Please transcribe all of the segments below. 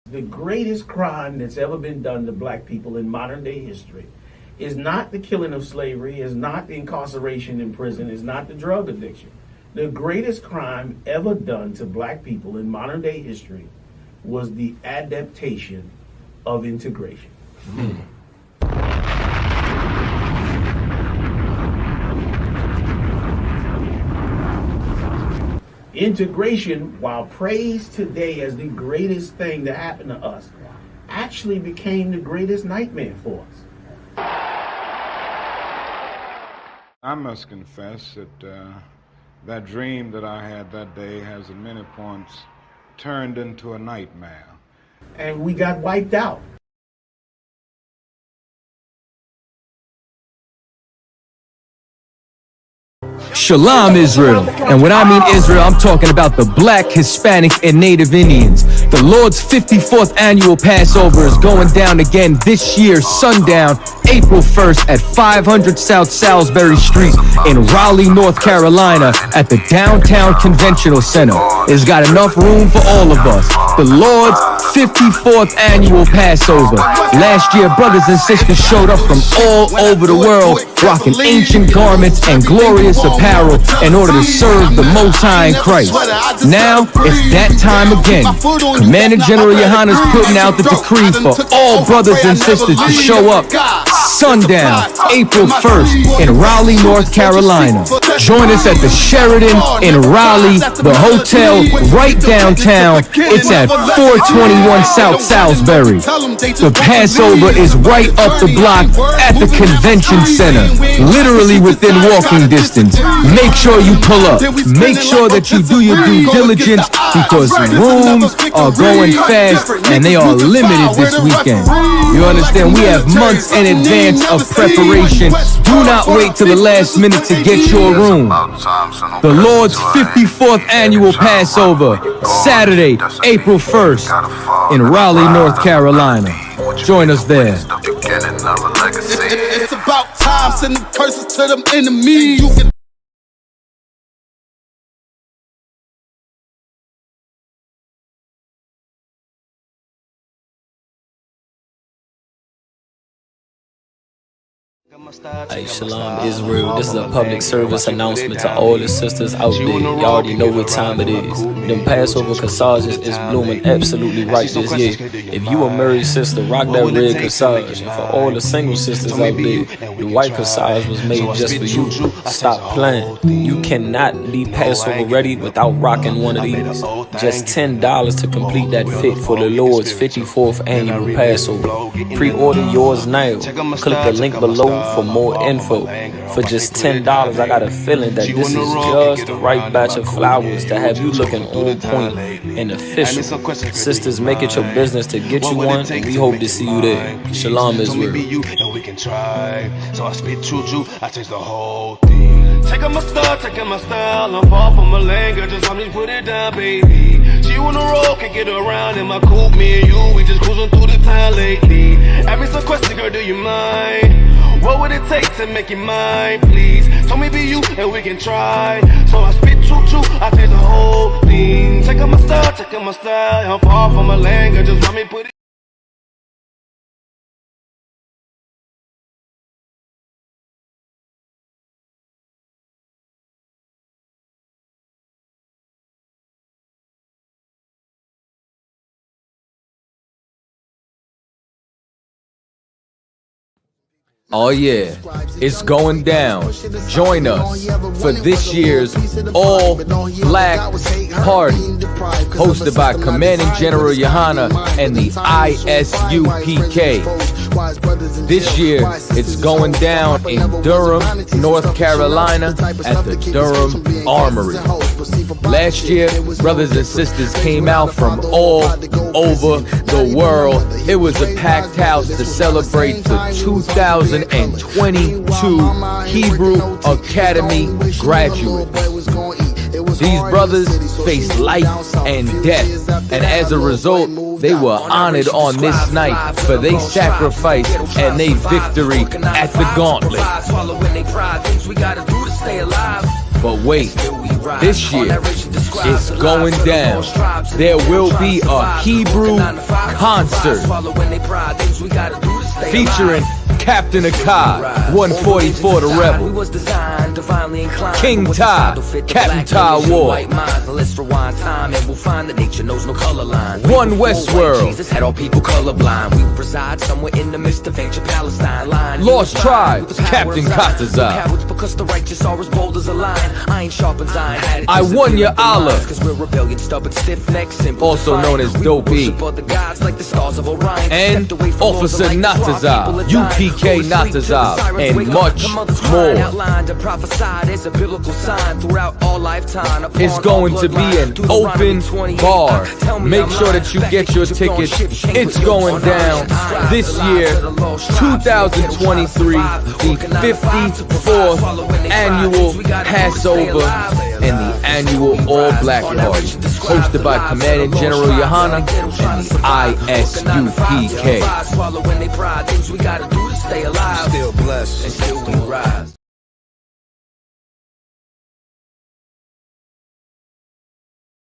The greatest crime that's ever been done to black people in modern day history is not the killing of slavery, is not the incarceration in prison, is not the drug addiction. The greatest crime ever done to black people in modern day history was the adaptation of integration. Integration, while praised today as the greatest thing that happened to us, actually became the greatest nightmare for us. I must confess that that dream that I had that day has at many points turned into a nightmare. And we got wiped out. Shalom, Israel. And when I mean Israel, I'm talking about the Black, Hispanic, and Native Indians. The Lord's 54th annual Passover is going down again this year, sundown, April 1st at 500 South Salisbury Street in Raleigh, North Carolina at the Downtown Conventional Center. It's got enough room for all of us. The Lord's 54th annual Passover. Last year, brothers and sisters showed up from all over the world, rocking ancient garments and glorious apparel in order to serve the Most High in Christ. Now, it's that time again. Commander General YAHANNA is putting out the decree for all brothers and sisters to show up sundown, April 1st in Raleigh, North Carolina. Join us at the Sheraton in Raleigh, the hotel right downtown. It's at 421 South Salisbury. The Passover is right up the block at the Convention Center, literally within walking distance. Make sure you pull up. Make sure that you do your due diligence because rooms are going fast and they are limited this weekend. You understand? We have months in advance of preparation. Do not wait till the last minute to get your room. The Lord's 54th annual Passover, Saturday, April 1st in Raleigh, North Carolina. Join us there. It's about time, sending curses to them enemies. Hey, Shalom, Israel. This is a public service announcement to all the sisters out there. Y'all already know what time it is. Them Passover corsages is blooming absolutely right this year. If you a married sister, rock that red corsage. And for all the single sisters out there, the white corsage was made just for you. Stop playing. You cannot be Passover ready without rocking one of these. Just $10 to complete that fit for the Lord's 54th annual Passover. Pre-order yours now. Click the link below for more info. For just $10, I got a feeling that this is just the right batch of flowers to have you looking on point and official. Sisters, make it your business to get you one, and we hope to see you there. Shalom, Israel. So I spit choo-choo, I taste the whole thing. Taking my style, I'm far from a lane, girl, just let me put it down, baby. She on the road, can't get around in my coupe, me and you, we just cruising through the town lately. Ask me some questions, girl, do you mind? What would it take to make you mine, please? Tell me be you, and we can try. So I spit choo-choo, I taste the whole thing. Taking my style, I'm far from a lane, girl, just let me put it. Oh yeah, it's going down. Join us for this year's All Black Party, hosted by Commanding General YAHANNA and the I.S.U.P.K. This year, it's going down in Durham, North Carolina at the Durham Armory. Last year, brothers and sisters came out from all over the world. It was a packed house to celebrate the 2022 Hebrew Academy graduates. These brothers faced life and death, and as a result, they were honored on this night for their sacrifice and their victory at the gauntlet. But wait, this year, it's going down. There will be a Hebrew concert featuring Captain Akai, 144 the Rebel, King Ty, Captain Ty Ward, One Westworld, Lost Tribe, Captain Katazai, I Won Ya Allah, also known as Dope E, and Officer Natazai, U.P.K. Natazai, and much more. It's going to be an open bar. Make sure that you get your tickets. It's going down this year, 2023, the 54th annual Passover and the annual All Black Party, hosted by Commanding General YAHANNA and the I.S.U.P.K. Still blessed and still we rise.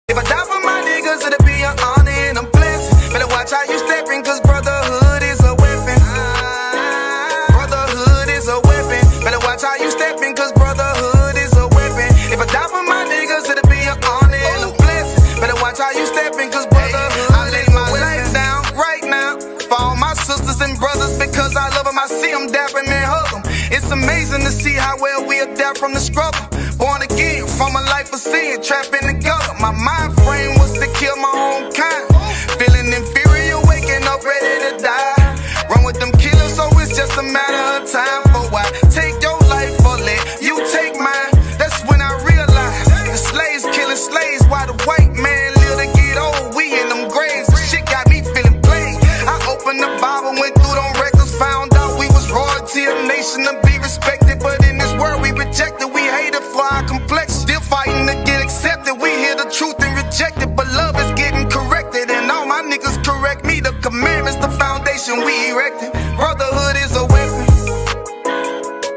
If I die for my niggas, it'll be an honor and a blessing. Better watch how you stepping, cause brotherhood is a weapon. Brotherhood is a weapon. Better watch how you stepping, cause brotherhood is a weapon. If I die for my niggas, it'll be an honor and a blessing. Better watch how you stepping, cause brotherhood I lay my life down right now for all my sisters and brothers, because I love them. I see them dapping and hug them. It's amazing to see how well we adapt from the struggle. Born again from a life of sin, trapping together. My mind frame was to kill my own kind. Feeling inferior, waking up ready to die. Run with them killers, so it's just a matter of time. For why take your life or let you take mine? That's when I realized the slaves killing slaves while the white man live to get old. We in them graves, the shit got me feeling plagued. I opened the Bible, went through them records, found out we was royalty, a nation to be respected. But in this world we rejected, we hated for our complexion. Still fighting to get accepted. We hear the truth and reject it, but love is getting corrected. And all my niggas correct me. The commandments, the foundation we erected. Brotherhood is a weapon.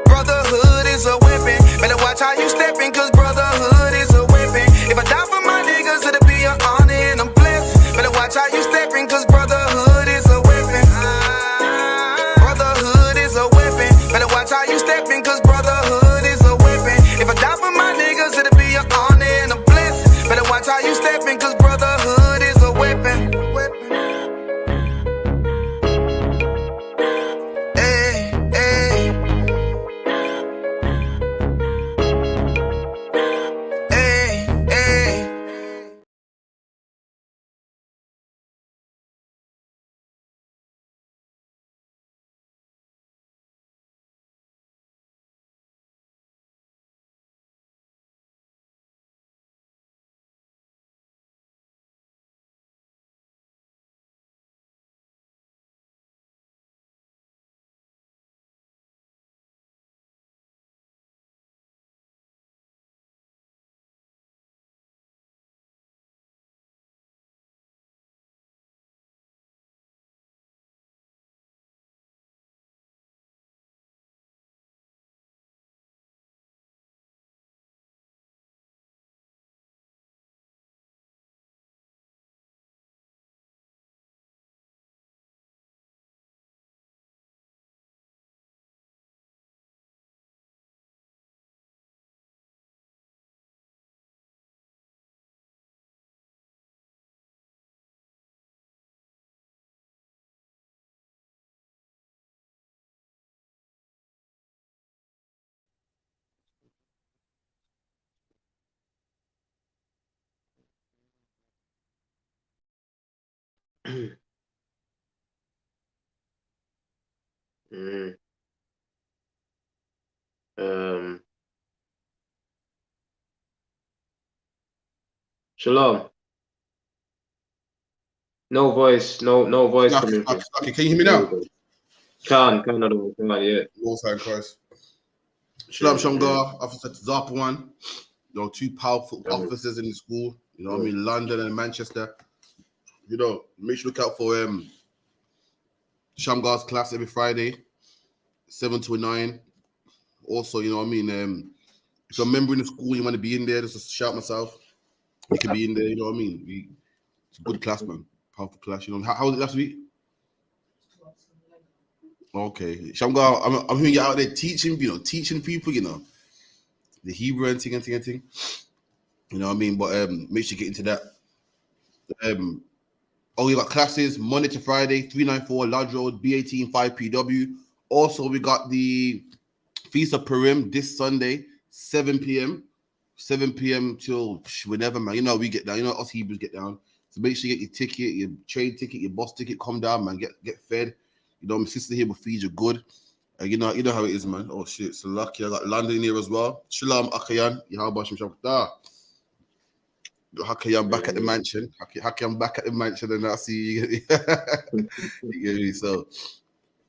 Brotherhood is a weapon. Better watch how you stepping, cause brotherhood is a weapon. If I die for my niggas, it'll be an honor and a blessing. Better watch how you stepping, cause brotherhood is a weapon. Brotherhood is a weapon. Better watch how you stepping, cause brotherhood is a weapon. If I die for my niggas, it'll be an honor and a blessing. Better watch how you stepping, cause brotherhood is a weapon. Hey, hey. Hey, hey. Shalom. No voice, no voice coming through. Okay, can you hear me now? Can, yeah. Most High Christ. Shalom, Shamgar, Officer Zapuan. You know, two powerful officers in the school. You know what I mean? London and Manchester. You know, make sure you look out for Shamgar's class every Friday, 7 to 9. Also, you know what I mean? if you're a member in the school, you want to be in there, just to shout myself, you can be in there, you know what I mean? It's a good class, man. Powerful class, you know. How was it last week? Okay. Shamgar, I'm hearing you out there teaching, teaching people, the Hebrew and thing. You know what I mean? But make sure you get into that. You got classes Monday to Friday, 394 Lodge Road, B18 5PW. Also, we got the Feast of Purim this Sunday, 7 p.m. 7 p.m. till whenever, man. You know we get down. You know us Hebrews get down. So make sure you get your ticket, your train ticket, your bus ticket. Come down, man. Get fed. You know, my sister here will feed you good. You know how it is, man. Oh shit, so lucky. I got London here as well. Shalom Akayan. Yahabashim Shabbat. Haki, I'm back at the mansion. Haki, I'm back at the mansion, and I see you. You get me? So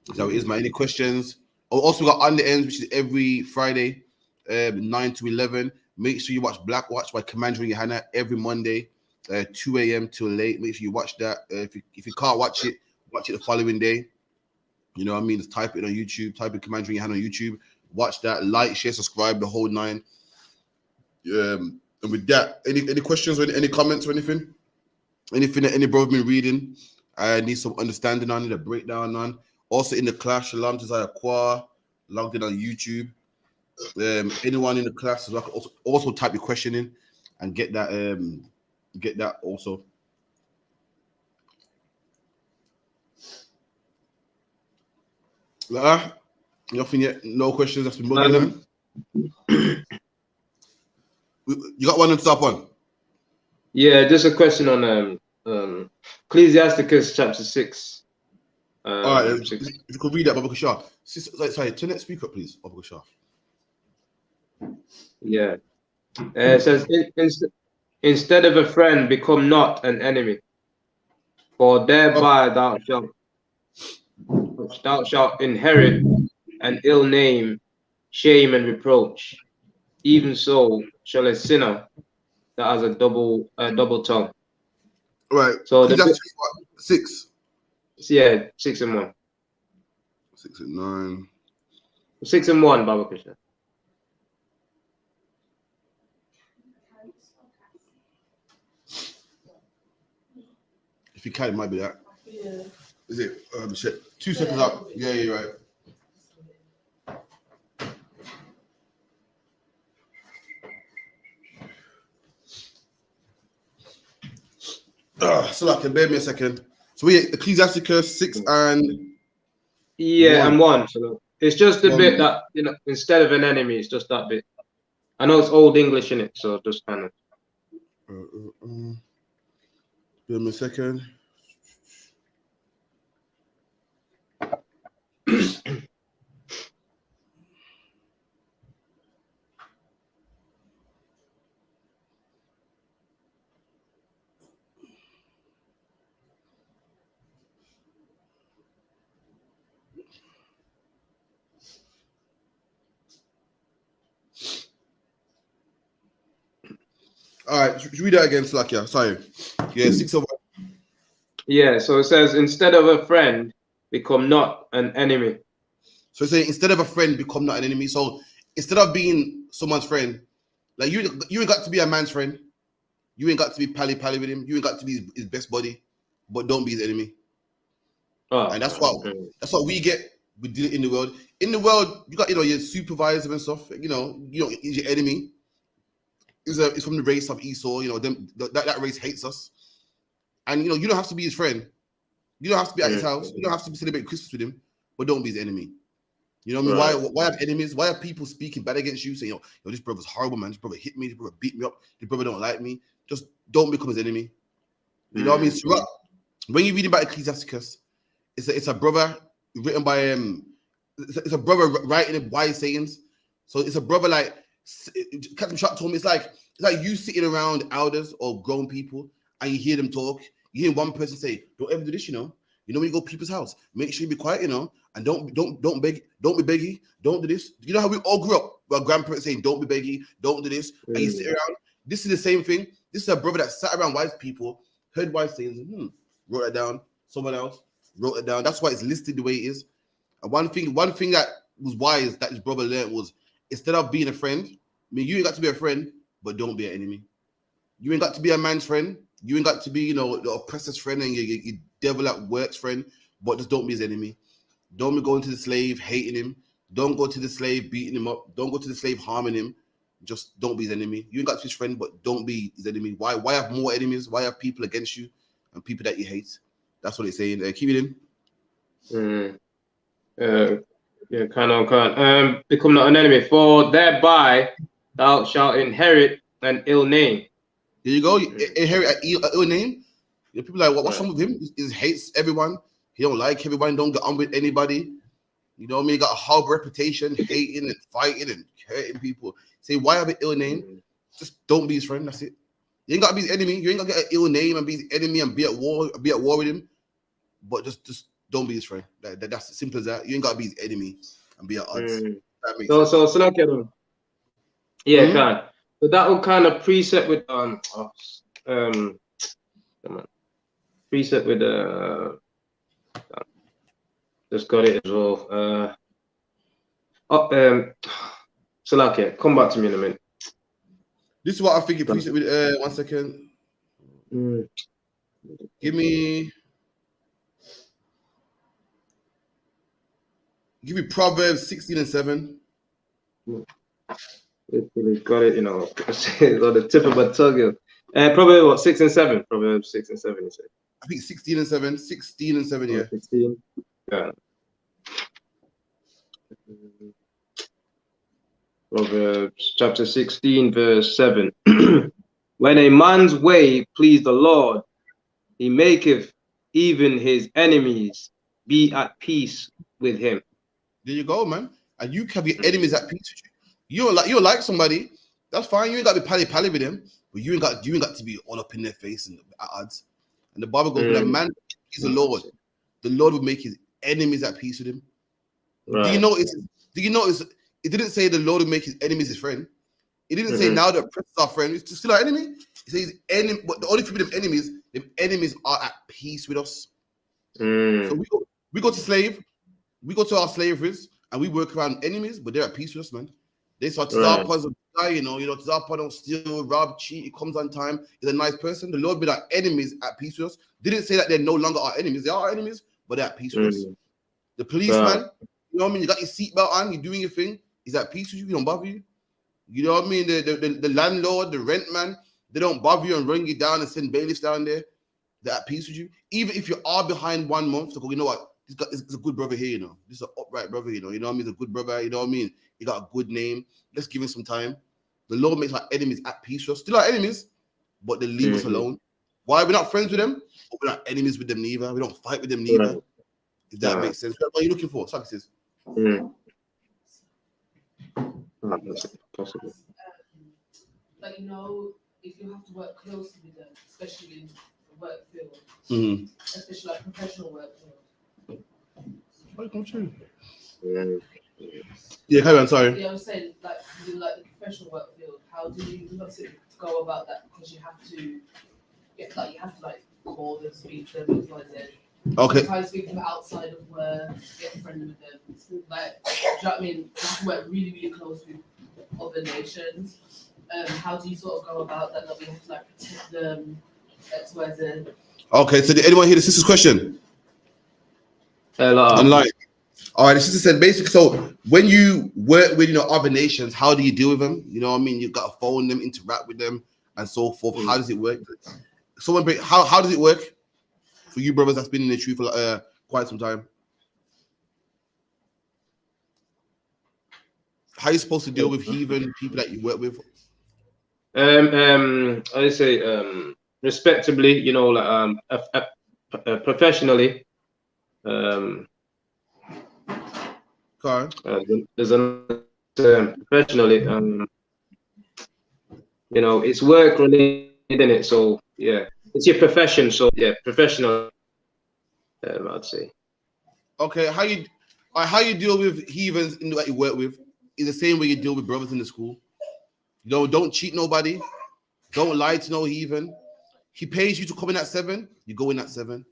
it is, man. Any questions? Also, we got On the Ends, which is every Friday, 9 to 11. Make sure you watch Black Watch by Commander YAHANNA every Monday, 2 a.m. till late. Make sure you watch that. If you can't watch it the following day. You know what I mean? Just type it on YouTube. Type in Commander YAHANNA on YouTube. Watch that. Like, share, subscribe, the whole nine. And with that, any questions or any comments or anything? Anything that any brother been reading? I need some understanding on it, a breakdown on. Also in the class, Shalom to I.S.U.P.K, logged in on YouTube. Anyone in the class as well, also type your question in and get that also. Nothing yet. No questions. That's been bugging, man. You got one on top one? Yeah, just a question on Ecclesiasticus chapter 6. All right, if you could read that, Baba Shah. Sorry, turn that speaker up, please, Baba Shah. Yeah. It says, instead of a friend, become not an enemy, for thereby thou shalt inherit an ill name, shame, and reproach. Even so shall a sinner that has a double tongue. Right. So that's 6. Yeah, 6 and 1. 6 and 9. 6 and 1, Baba Krishna. If you can, it might be that. Yeah. Is it? Shit. 2 seconds up. Yeah, you're right. So bear me a second. So we Ecclesiasticus 6 and and 1. So it's just the bit that instead of an enemy, it's just that bit. I know it's Old English in it, so just kind of. Bear me a second. All right, should we read that again, Slakia? Sorry. Yeah, 6 of 1. Yeah, so it says, instead of a friend, become not an enemy. So it's saying, instead of a friend, become not an enemy. So instead of being someone's friend, like you ain't got to be a man's friend. You ain't got to be pally with him. You ain't got to be his best buddy, but don't be his enemy. And that's what we get in the world. In the world, you got your supervisor and stuff. He's your enemy. It's from the race of Esau. That race hates us. And you don't have to be his friend. You don't have to be at his house. You don't have to be celebrating Christmas with him, but don't be his enemy. You know what I mean? Why have enemies? Why are people speaking bad against you, saying, yo, this brother's horrible, man. This brother hit me. This brother beat me up. This brother don't like me. Just don't become his enemy. You know what I mean? So when you read about Ecclesiasticus, it's a brother written by it's a brother writing wise sayings. So it's a brother like Captain Sharp told me it's like you sitting around elders or grown people and you hear them talk. You hear one person say, "Don't ever do this," when you go to people's house, make sure you be quiet, and don't beg, don't be beggy, don't do this. You know how we all grew up, our grandparents saying, "Don't be beggy, don't do this," and you sit around. This is the same thing. This is a brother that sat around wise people, heard wise sayings, wrote it down. Someone else wrote it down. That's why it's listed the way it is. And one thing that was wise that his brother learned was, instead of being a friend, mean, you ain't got to be a friend, but don't be an enemy. You ain't got to be a man's friend. You ain't got to be, you know, the oppressor's friend and your devil at work's friend, but just don't be his enemy. Don't be going to the slave, hating him. Don't go to the slave, beating him up. Don't go to the slave, harming him. Just don't be his enemy. You ain't got to be his friend, but don't be his enemy. Why have more enemies? Why have people against you and people that you hate? That's what it's saying. Keep it in. Yeah, can't. Become not an enemy, for thereby thou shalt inherit an ill name. There you go. Inherit an ill name. You know, people are like, what's wrong with him? He hates everyone. He don't like everyone. Don't get on with anybody. You know what I mean? He got a horrible reputation, hating and fighting and hurting people. Say, why have an ill name? Just don't be his friend. That's it. You ain't got to be his enemy. You ain't got to get an ill name and be his enemy and be at war with him. But just don't be his friend. That's as simple as that. You ain't got to be his enemy and be at odds. That makes sense. So like, yeah, can. So that will kind of preset with preset with just got it as well. Salakia, come back to me in a minute. This is what I think you preset with. 1 second. Give me Proverbs 16 and 7. Got it, you know. It's on the tip of my tongue. Proverbs what, 6 and 7? Proverbs 6 and 7, you said. I think 16 and 7. 16 and 7, yeah. 16. Yeah. Proverbs chapter 16, verse 7. When a man's way please the Lord, he maketh even his enemies be at peace with him. There you go, man. And you can be enemies at peace with you. You don't like somebody, that's fine. You ain't got to be pally with them, but you ain't got to be all up in their face and at odds. And the Bible goes, when a man is the Lord will make his enemies at peace with him. Right. Do you notice? It didn't say the Lord will make his enemies his friend. It didn't say now the oppressors are friend. It's still our enemy. It says enemy, but the only people them enemies are at peace with us. So we go to slave, we go to our slaveries, and we work around enemies, but they're at peace with us, man. They start to start upon the guy, you know, start upon don't steal, rob, cheat. He comes on time. He's a nice person. The Lord be our enemies at peace with us. Didn't say that they're no longer our enemies. They are our enemies, but they're at peace with us. The policeman, you know what I mean? You got your seatbelt on, you're doing your thing. He's at peace with you. He don't bother you. You know what I mean? The landlord, the rent man, they don't bother you and run you down and send bailiffs down there. They're at peace with you. Even if you are behind 1 month, to go, you know what? This guy is a good brother here, you know. This is an upright brother, you know. You know what I mean? He's a good brother, you know what I mean? He got a good name. Let's give him some time. The Lord makes our enemies at peace with us. Still our enemies, but they leave us alone. Why? We're not friends with them, but we're not enemies with them neither. We don't fight with them neither. If that makes sense. What are you looking for? Sorry, sis. Possible. Like, you know, if you have to work closely with them, especially in the work field, especially like professional work field. Yeah, carry on, sorry. Yeah, I was saying, like, in like the professional work field, how do you go about that? Because you have to call them, speak to them, okay. Try to speak to them outside of work, get friendly with them. Like, do you know what I mean? You have to work really, really close with other nations. How do you sort of go about that? That we have to like protect them, X, Y, Z. Okay, so did anyone hear the sister's question? Online. All right, the sister said basically, so when you work with other nations, how do you deal with them? You know what I mean? You've got to phone them, interact with them, and so forth. How does it work? How does it work for you brothers that's been in the truth for quite some time? How are you supposed to deal with heathen people that you work with? I say respectably, you know, like professionally. There's a professionally, you know, it's work related, isn't it? So yeah, it's your profession. So yeah, professional. I'd say. Okay, how you deal with heathens in that you work with is the same way you deal with brothers in the school. Don't cheat nobody. Don't lie to no heathen. He pays you to come in at 7, you go in at 7.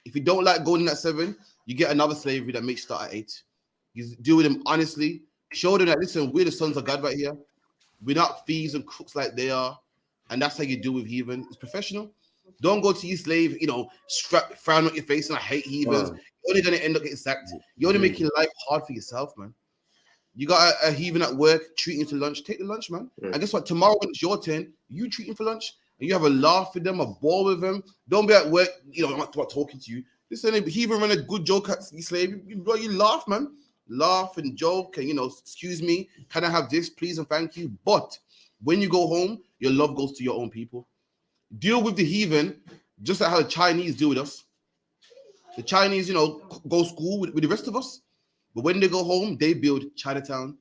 If you don't like going in at 7, you get another slavery that makes you start at 8. You deal with them honestly. Show them that, listen, we're the sons of God right here. We're not thieves and crooks like they are. And that's how you deal with heathen. It's professional. Don't go to your slave, you know, frown on your face and I hate heathens. You're only going to end up getting sacked. You're only making life hard for yourself, man. You got a heathen at work treating you to lunch. Take the lunch, man. And guess what? Tomorrow when it's your turn, you treat him for lunch. And you have a laugh with them, a ball with them. Don't be at work, you know, I'm not talking to you. Listen, if he even run a good joke at the slave, you laugh, man. Laugh and joke and, you know, excuse me, can I have this, please and thank you. But when you go home, your love goes to your own people. Deal with the heathen just like how the Chinese deal with us. The Chinese, you know, go school with the rest of us. But when they go home, they build Chinatown.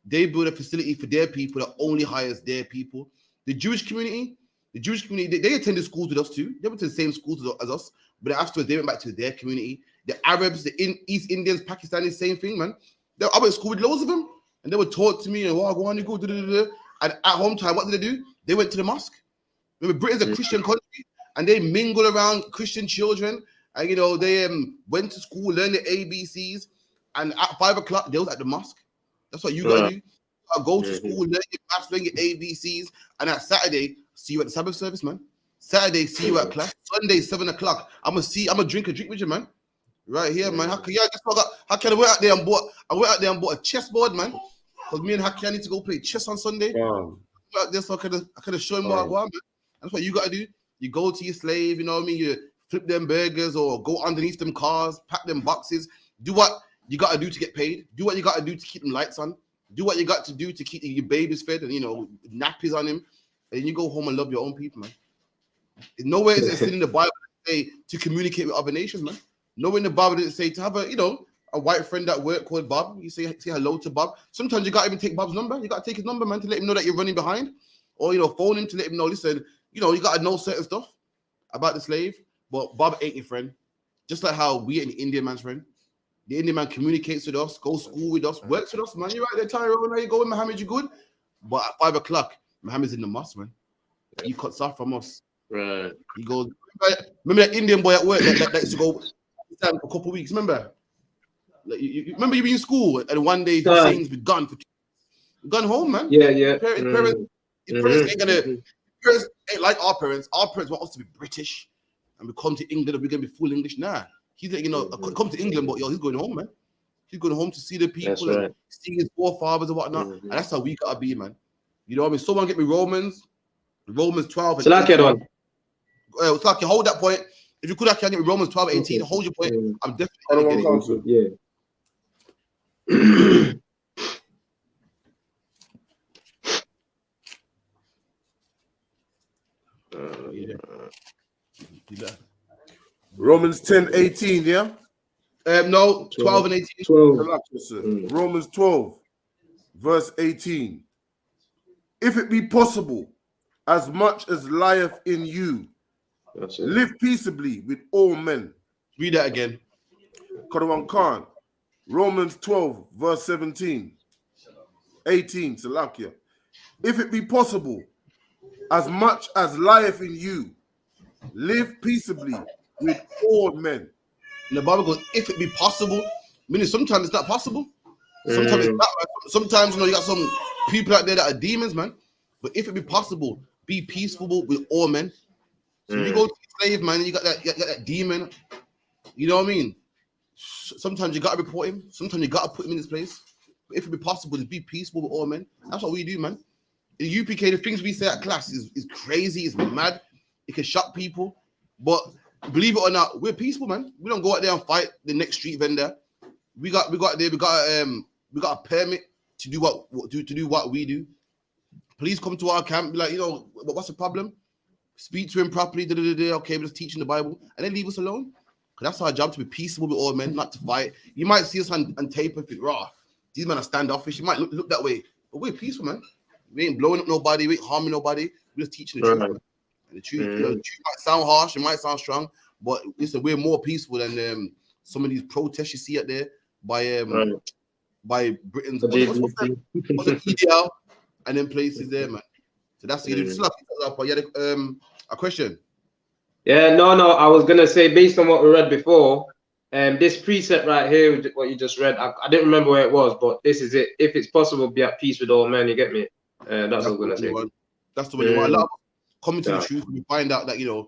They build a facility for their people that only hires their people. The Jewish community, they attended schools with us too. They went to the same schools as us. But afterwards, they went back to their community. The Arabs, the East Indians, Pakistanis, same thing, man. I went to school with loads of them. And they would talk to me and, oh, go on, you go, and at home time, what did they do? They went to the mosque. Remember, Britain's a Christian country, and they mingle around Christian children. And, you know, they went to school, learned the ABCs. And at 5 o'clock, they was at the mosque. That's what you got to do. Go to school, learn your maths, learn your ABCs. And at Saturday, see you at the Sabbath service, man. Saturday, see you at class. Sunday, 7 o'clock. I'm going to drink a drink with you, man. Right here, man. How can I went out there and bought a chessboard, man. Because me and Haki, I need to go play chess on Sunday. Out there, so I could have shown him what I want, man. That's what you got to do. You go to your slave, you know what I mean? You flip them burgers or go underneath them cars, pack them boxes. Do what you got to do to get paid. Do what you got to do to keep them lights on. Do what you got to do to keep your babies fed and, you know, nappies on him. And you go home and love your own people, man. Nowhere is it in the Bible to say to communicate with other nations, man. Nowhere in the Bible did it say to have a, you know, a white friend at work called Bob. You say hello to Bob. Sometimes you got to even take Bob's number. You got to take his number, man, to let him know that you're running behind. Or, you know, phone him to let him know, listen, you know, you got to know certain stuff about the slave. But Bob ain't your friend. Just like how we ain't the Indian man's friend. The Indian man communicates with us, goes to school with us, works with us, man. You're right there, Tyrone. How you going, Mohammed? You good? But at 5 o'clock, Mohammed's in the mosque, man. He cuts off from us. Right. He goes, remember that Indian boy at work that used to go for a couple of weeks, remember? Like, you remember you were in school and one day Hussein's been gone home, man. Yeah. Parents ain't gonna. Parents ain't like our parents. Our parents want us to be British and we come to England and we're gonna be full English. Nah, he's like, you know, come to England, but yo, he's going home, man. He's going home to see the people and see his forefathers and whatnot. And that's how we gotta be, man. You know what I mean? Someone get me Romans 12. So like it on. It's like you hold that point. If you could actually get me Romans 12, 18, hold your point. I'm definitely getting it. Romans 10, 18, yeah? No, 12 and 18. 12. Romans 12, verse 18. If it be possible, as much as lieth in you, live peaceably with all men. Read that again. Karawan Khan. Romans 12, verse 17. 18, Salakia. If it be possible, as much as lieth in you, live peaceably with all men. And the Bible goes, if it be possible, meaning sometimes it's not possible. Sometimes it's not. Sometimes, you know, you got some people out there that are demons, man. But if it be possible, be peaceful with all men. So you go to the slave, man, and you got that demon. You know what I mean? Sometimes you got to report him. Sometimes you got to put him in his place. But if it be possible, to be peaceful with all men. That's what we do, man. The UPK, the things we say at class is crazy, it's mad. It can shock people. But believe it or not, we're peaceful, man. We don't go out there and fight the next street vendor. We got a permit to do what we do. Police come to our camp, be like, you know, what's the problem? Speak to him properly. Okay, we're just teaching the Bible, and then leave us alone. Because that's our job, to be peaceable with all men, not to fight. You might see us on tape and think, raw, these men are standoffish. You might look that way, but we're peaceful, man. We ain't blowing up nobody. We ain't harming nobody. We're just teaching the truth. And the truth, you know, the truth might sound harsh. It might sound strong, but listen, we're more peaceful than some of these protests you see out there by Britain's what's EDL and then places there, man. So that's the you had a question. Yeah, no. I was gonna say, based on what we read before, this precept right here, what you just read, I didn't remember where it was, but this is it. If it's possible, be at peace with all men. You get me? That's what I was gonna say. That's the way. A lot of coming to the truth, we find out that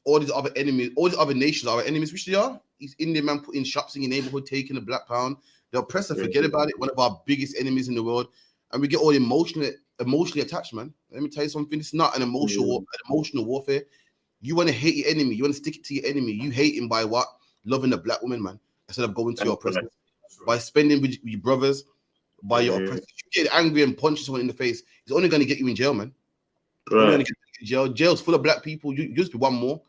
all these other enemies, all these other nations are our enemies, which they are. These Indian man putting shops in your neighborhood, taking a black pound. The oppressor, forget about it. One of our biggest enemies in the world, and we get all emotionally attached, man. Let me tell you something. It's not an emotional warfare. You want to hate your enemy. You want to stick it to your enemy. You hate him by what? Loving a black woman, man. Instead of going to your oppressor. By spending with your brothers, by your oppressor. You get angry and punch someone in the face, it's only going to get you in jail, man. Only gonna get you in jail. Jail's full of black people. You just be one more.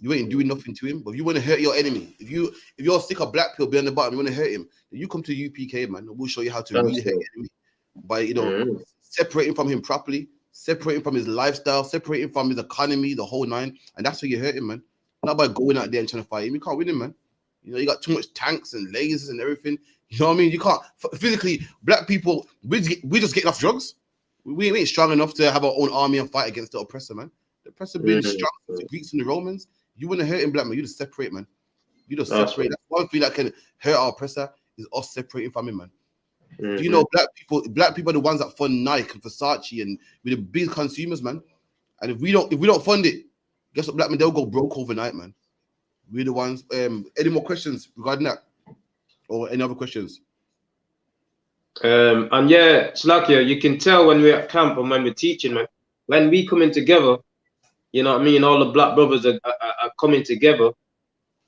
You ain't doing nothing to him. But if you want to hurt your enemy, if you're sick of black pill behind the bottom, you want to hurt him, then you come to UPK, man. We'll show you how to really hurt your enemy by separating from him properly, separating from his lifestyle, separating from his economy, the whole nine. And that's how you hurt him, man. Not by going out there and trying to fight him. You can't win him, man. You got too much tanks and lasers and everything. You know what I mean? You can't physically. Black people, we just getting off drugs. We ain't strong enough to have our own army and fight against the oppressor, man. The oppressor been strong since the Greeks and the Romans. You wouldn't hurt him, black man. You just separate, man. You just separate. That's one thing that can hurt our oppressor is us separating from him, man. Do you know black people are the ones that fund Nike and Versace and we're the big consumers, man. And if we don't fund it, guess what, black men, they'll go broke overnight, man. We're the ones. Any more questions regarding that? Or any other questions? And yeah, Slakia, you can tell when we're at camp and when we're teaching, man. When we coming together, you know what I mean? All the black brothers are coming together.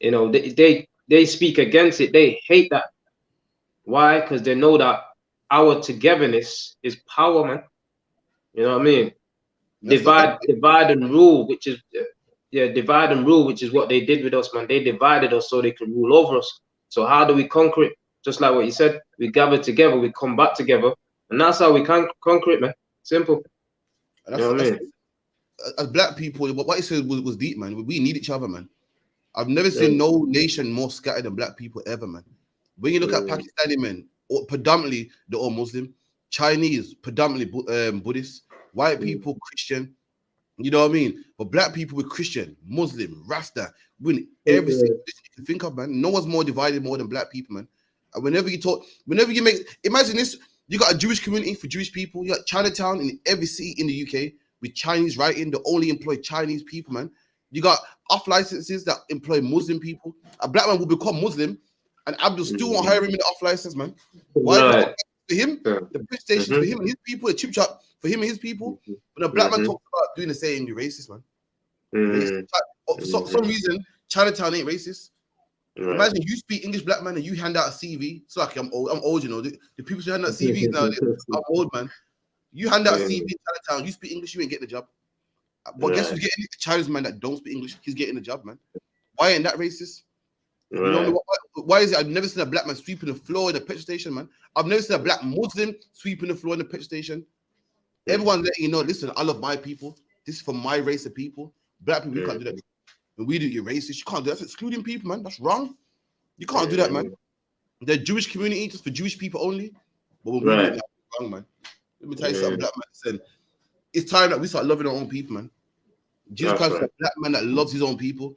You know, they speak against it. They hate that. Why? Because they know that our togetherness is power, man. You know what I mean? Divide and rule, which is divide and rule, which is what they did with us, man. They divided us so they could rule over us. So how do we conquer it? Just like what you said, we gather together, we come back together, and that's how we can conquer it, man. Simple. You know what I mean? As black people, what you said was deep, man. We need each other, man. I've never seen no nation more scattered than black people ever, man. When you look at Pakistani men, predominantly they're all Muslim, Chinese, predominantly Buddhist, white people, Christian, you know what I mean? But black people with Christian, Muslim, Rasta, win every single thing you can think of, man. No one's more divided more than black people, man. And whenever you make, imagine this, you got a Jewish community for Jewish people, you got Chinatown in every city in the UK with Chinese writing, they only employ Chinese people, man. You got off licenses that employ Muslim people. A black man will become Muslim and Abdul still won't hire him in the off license, man. Why? For him, the police station for him and his people, the chip shop for him and his people. When a black man talks about doing the same, you're racist, man. For some reason, Chinatown ain't racist. Imagine you speak English, black man, and you hand out a CV. It's like I'm old, you know. The people who hand out CVs now, I'm old, man. You hand out a CV in Chinatown, you speak English, you ain't getting the job. But guess who's getting it? The Chinese man that don't speak English, he's getting the job, man. Why ain't that racist? You know, why is it? I've never seen a black man sweeping the floor in a petrol station, man. I've never seen a black Muslim sweeping the floor in the petrol station. Everyone's letting you know, listen, I love my people. This is for my race of people. Black people, you can't do that. When we do, you're racist. You can't do that. That's excluding people, man. That's wrong. You can't do that, man. The Jewish community just for Jewish people only. But when we do that, wrong, man. Let me tell you something, black man. Listen, it's time that we start loving our own people, man. Jesus Christ is a black man that loves his own people.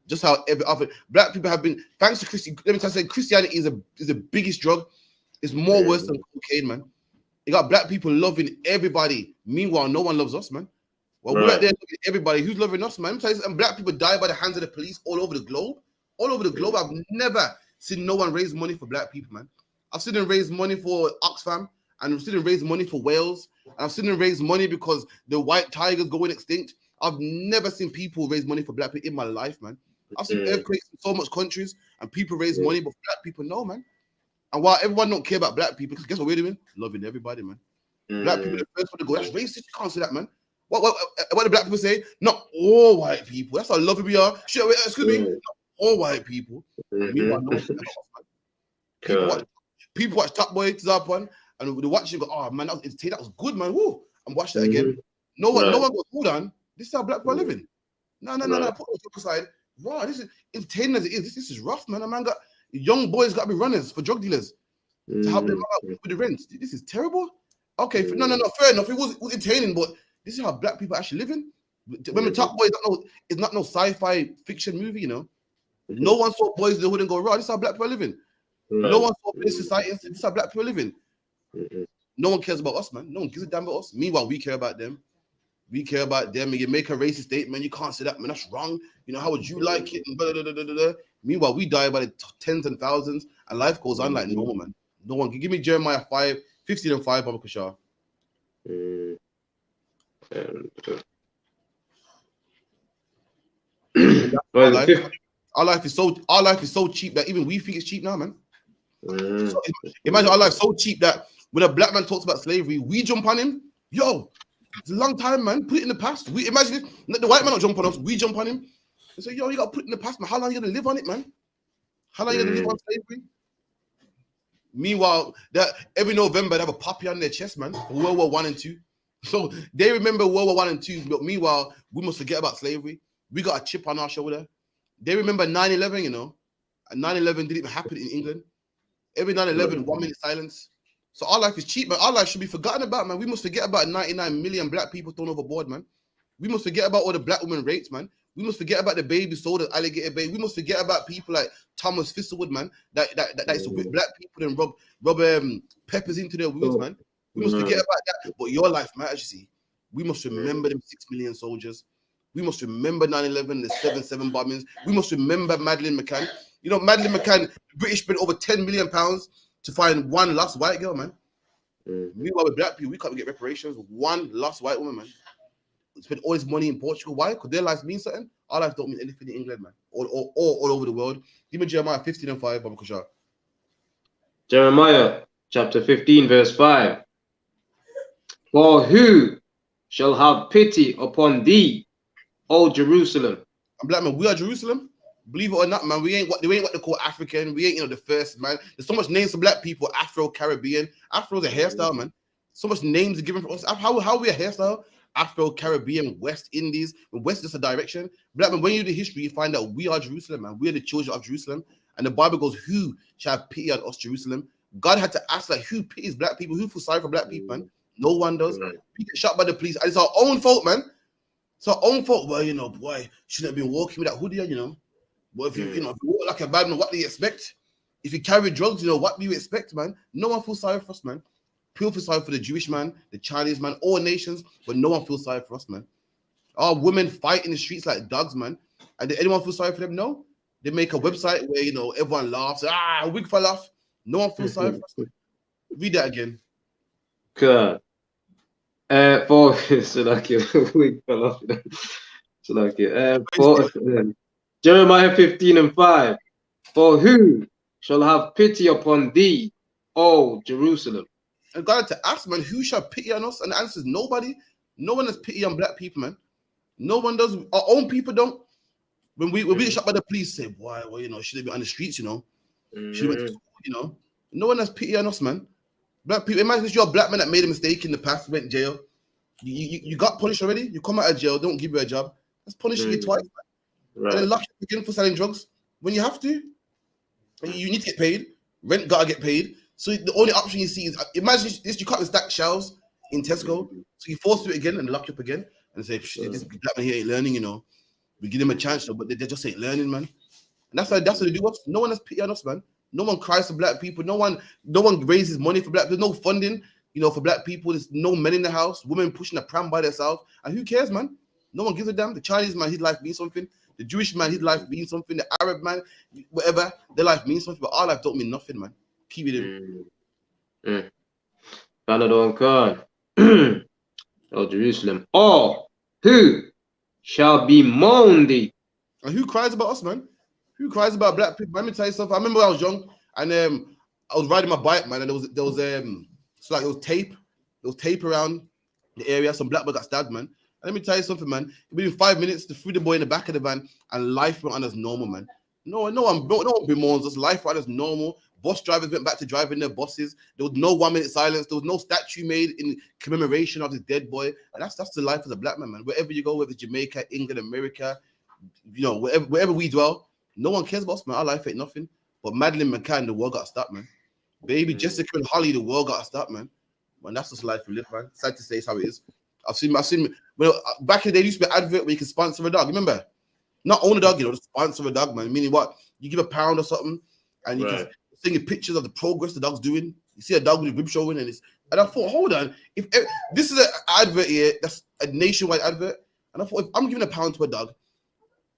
Just how every other black people have been, thanks to Christianity. Let me tell you, Christianity is the biggest drug. It's more worse than cocaine, man. You got black people loving everybody. Meanwhile, no one loves us, man. Well, we're out there loving everybody. Who's loving us, man? And black people die by the hands of the police all over the globe. All over the globe. I've never seen no one raise money for black people, man. I've seen them raise money for Oxfam, and I've seen them raise money for Wales, and I've seen them raise money because the white tigers going extinct. I've never seen people raise money for black people in my life, man. I've seen earthquakes in so much countries, and people raise money, but black people, no, man. And while everyone don't care about black people, guess what we're doing? Loving everybody, man. Black people, the first one to go, that's racist. You can't say that, man. What do black people say? Not all white people. That's how lovely we are. Excuse me. Not all white people. Meanwhile, no people watch Top Boy to Zapon, and they watch and go, oh man, that was good, man. Woo. And watch that again. No one goes, hold on. This is how black people are living. No. Put those joke aside. Wow, this is entertaining as it is. This is rough, man. A man got young boys got to be runners for drug dealers to help them out with the rent. This is terrible. Okay, no, fair enough. It was entertaining, but this is how black people are actually living. When the Top Boy it's not no sci-fi fiction movie, you know. No one saw Boys in the Hood and go, right, this is how black people are living. No one saw this society. This is how black people are living. No one cares about us, man. No one gives a damn about us. Meanwhile, we care about them. We care about them. And you make a racist statement, you can't say that, man. That's wrong. You know, how would you like it? And blah, blah, blah, blah, blah. Meanwhile, we die by the tens and thousands, and life goes on like normal, man. No one can give me Jeremiah 5, 15 and 5, Baba Kushar. Our life is so cheap that even we think it's cheap now, man. So imagine our life so cheap that when a black man talks about slavery, we jump on him. Yo, it's a long time, man. Put it in the past. We imagine it, the white man don't jump on us, we jump on him and say, yo, you gotta put it in the past, man. How long are you gonna live on it, man? How long are you gonna live on slavery? Meanwhile, that every November they have a poppy on their chest, man, for World War I and II. So they remember World War I and II, but meanwhile, we must forget about slavery. We got a chip on our shoulder. They remember 9/11, you know, and 9/11 didn't even happen in England. Every 9/11, 1 minute silence. So our life is cheap, man. Our life should be forgotten about, man. We must forget about 99 million black people thrown overboard, man. We must forget about all the black women raped, man. We must forget about the baby sold as alligator baby. We must forget about people like Thomas Thistlewood, man, that used to whip black people and rub peppers into their wounds, man. We must forget about that. But your life matters, you see. We must remember them 6 million soldiers. We must remember 9/11, the 7/7 bombings. We must remember Madeleine McCann. You know, Madeleine McCann, the British spent over £10 million to find one lost white girl, man. Meanwhile, with black people, we can't get reparations. One lost white woman, man. We spend all this money in Portugal. Why? Because their lives mean something. Our lives don't mean anything in England, man. All over the world. Give me Jeremiah 15 and 5, Baba Kushar. Jeremiah chapter 15, verse 5. For who shall have pity upon thee, O Jerusalem? I'm black, man. We are Jerusalem. Believe it or not, man, we ain't what they call African. We ain't, the first, man. There's so much names for black people. Afro, Caribbean. Afro's a hairstyle, man. So much names are given for us. How are we a hairstyle? Afro, Caribbean, West Indies. West is a direction. Black man, when you do history, you find out we are Jerusalem, man. We are the children of Jerusalem. And the Bible goes, who shall have pity on us, Jerusalem? God had to ask, like, who pities black people? Who feels sorry for black people, man? No one does. We get shot by the police. And it's our own fault, man. It's our own fault. Well, you know, boy, shouldn't have been walking with that hoodie, you know. But if you walk like a bad man, what do you expect? If you carry drugs, you know, what do you expect, man? No one feels sorry for us, man. People feel sorry for the Jewish man, the Chinese man, all nations, but no one feels sorry for us, man. Our women fight in the streets like dogs, man. And did anyone feel sorry for them? No. They make a website where, you know, everyone laughs. A wig fell off. No one feels sorry for us, man. Read that again. God. For so like a wig fell off. So like for Jeremiah 15 and 5. For who shall have pity upon thee, O Jerusalem? And God had to ask, man, who shall pity on us? And the answer is nobody. No one has pity on black people, man. No one does. Our own people don't. When we get shot by the police, say, why, well, you know, should they be on the streets, you know? Should went to school, you know? No one has pity on us, man. Black people, imagine if you're a black man that made a mistake in the past, went to jail. You got punished already. You come out of jail, don't give you a job. That's punishing you twice, man. Right. And then lock you again for selling drugs when you have to. You need to get paid. Rent gotta get paid. So the only option you see is, imagine this: you can't stack shelves in Tesco, so you force it again and lock you up again and say, this black man here ain't learning, you know. We give them a chance, but they just ain't learning, man. And that's what they do. No one has pity on us, man. No one cries for black people. No one raises money for black people. There's no funding, you know, for black people. There's no men in the house. Women pushing a pram by themselves. And who cares, man? No one gives a damn. The Chinese man, his life means something. The Jewish man, his life means something. The Arab man, whatever, their life means something. But our life don't mean nothing, man. Keep it in. O Jerusalem. Or who shall bemoan thee? And who cries about us, man? Who cries about black people? Let me tell you something. I remember when I was young and I was riding my bike, man, and there was so like it was tape around the area. Some black boy got stabbed, man. And let me tell you something, man. Within 5 minutes, they threw the boy in the back of the van, and life went on as normal, man. No one bemoans us. Life went on as normal. Bus drivers went back to driving their buses. There was no 1 minute silence. There was no statue made in commemoration of this dead boy. And that's the life of the black man, man. Wherever you go, whether it's Jamaica, England, America, you know, wherever we dwell, no one cares about us, man. Our life ain't nothing. But Madeleine McCann, the world got to stop, man. Baby Jessica and Holly, the world got to stop, man. Man, that's just life we live, man. Sad to say, it's how it is. I've seen. Well, back in the day, there used to be an advert where you can sponsor a dog. Remember? Not own a dog, you know, just sponsor a dog, man. Meaning what? You give £1 or something, and you can send you pictures of the progress the dog's doing. You see a dog with a rib showing, and it's And I thought, hold on, if this is an advert here, that's a nationwide advert, and I thought, if I'm giving £1 to a dog,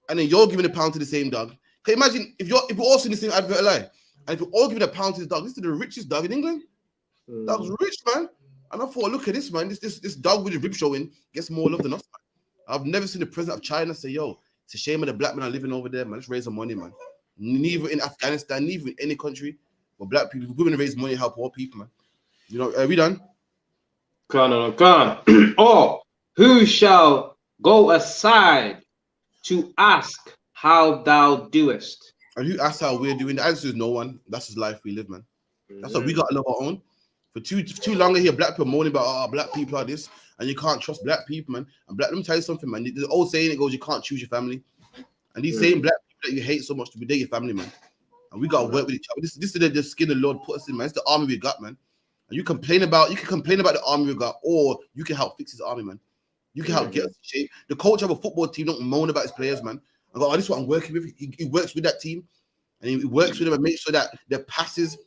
and then you're giving £1 to the same dog, can you imagine if we're all seeing the same advert alive, and if we're all giving £1 to this dog, this is the richest dog in England. Dog's rich, man. And I thought, look at this, man. This dog with the rib showing gets more love than us, man. I've never seen the president of China say, yo, it's a shame of the black men are living over there, man. Let's raise some money, man. Neither in Afghanistan, neither in any country where black people, women raise money, help poor people, man. You know, are we done? Can. Or who shall go aside to ask how thou doest? And who asks how we're doing? The answer is no one. That's his life we live, man. That's what we got to love our own. For too long, I hear black people moaning about, black people are this, and you can't trust black people, man. And let me tell you something, man. The old saying, it goes, you can't choose your family. And these same black people that you hate so much, to be there, your family, man. And we got to work with each other. This is the skin the Lord put us in, man. It's the army we got, man. And you can complain about the army we got, or you can help fix his army, man. You can help get us in shape. The coach of a football team don't moan about his players, man. I go, this is what I'm working with. He works with that team, and he works with them and makes sure that their passes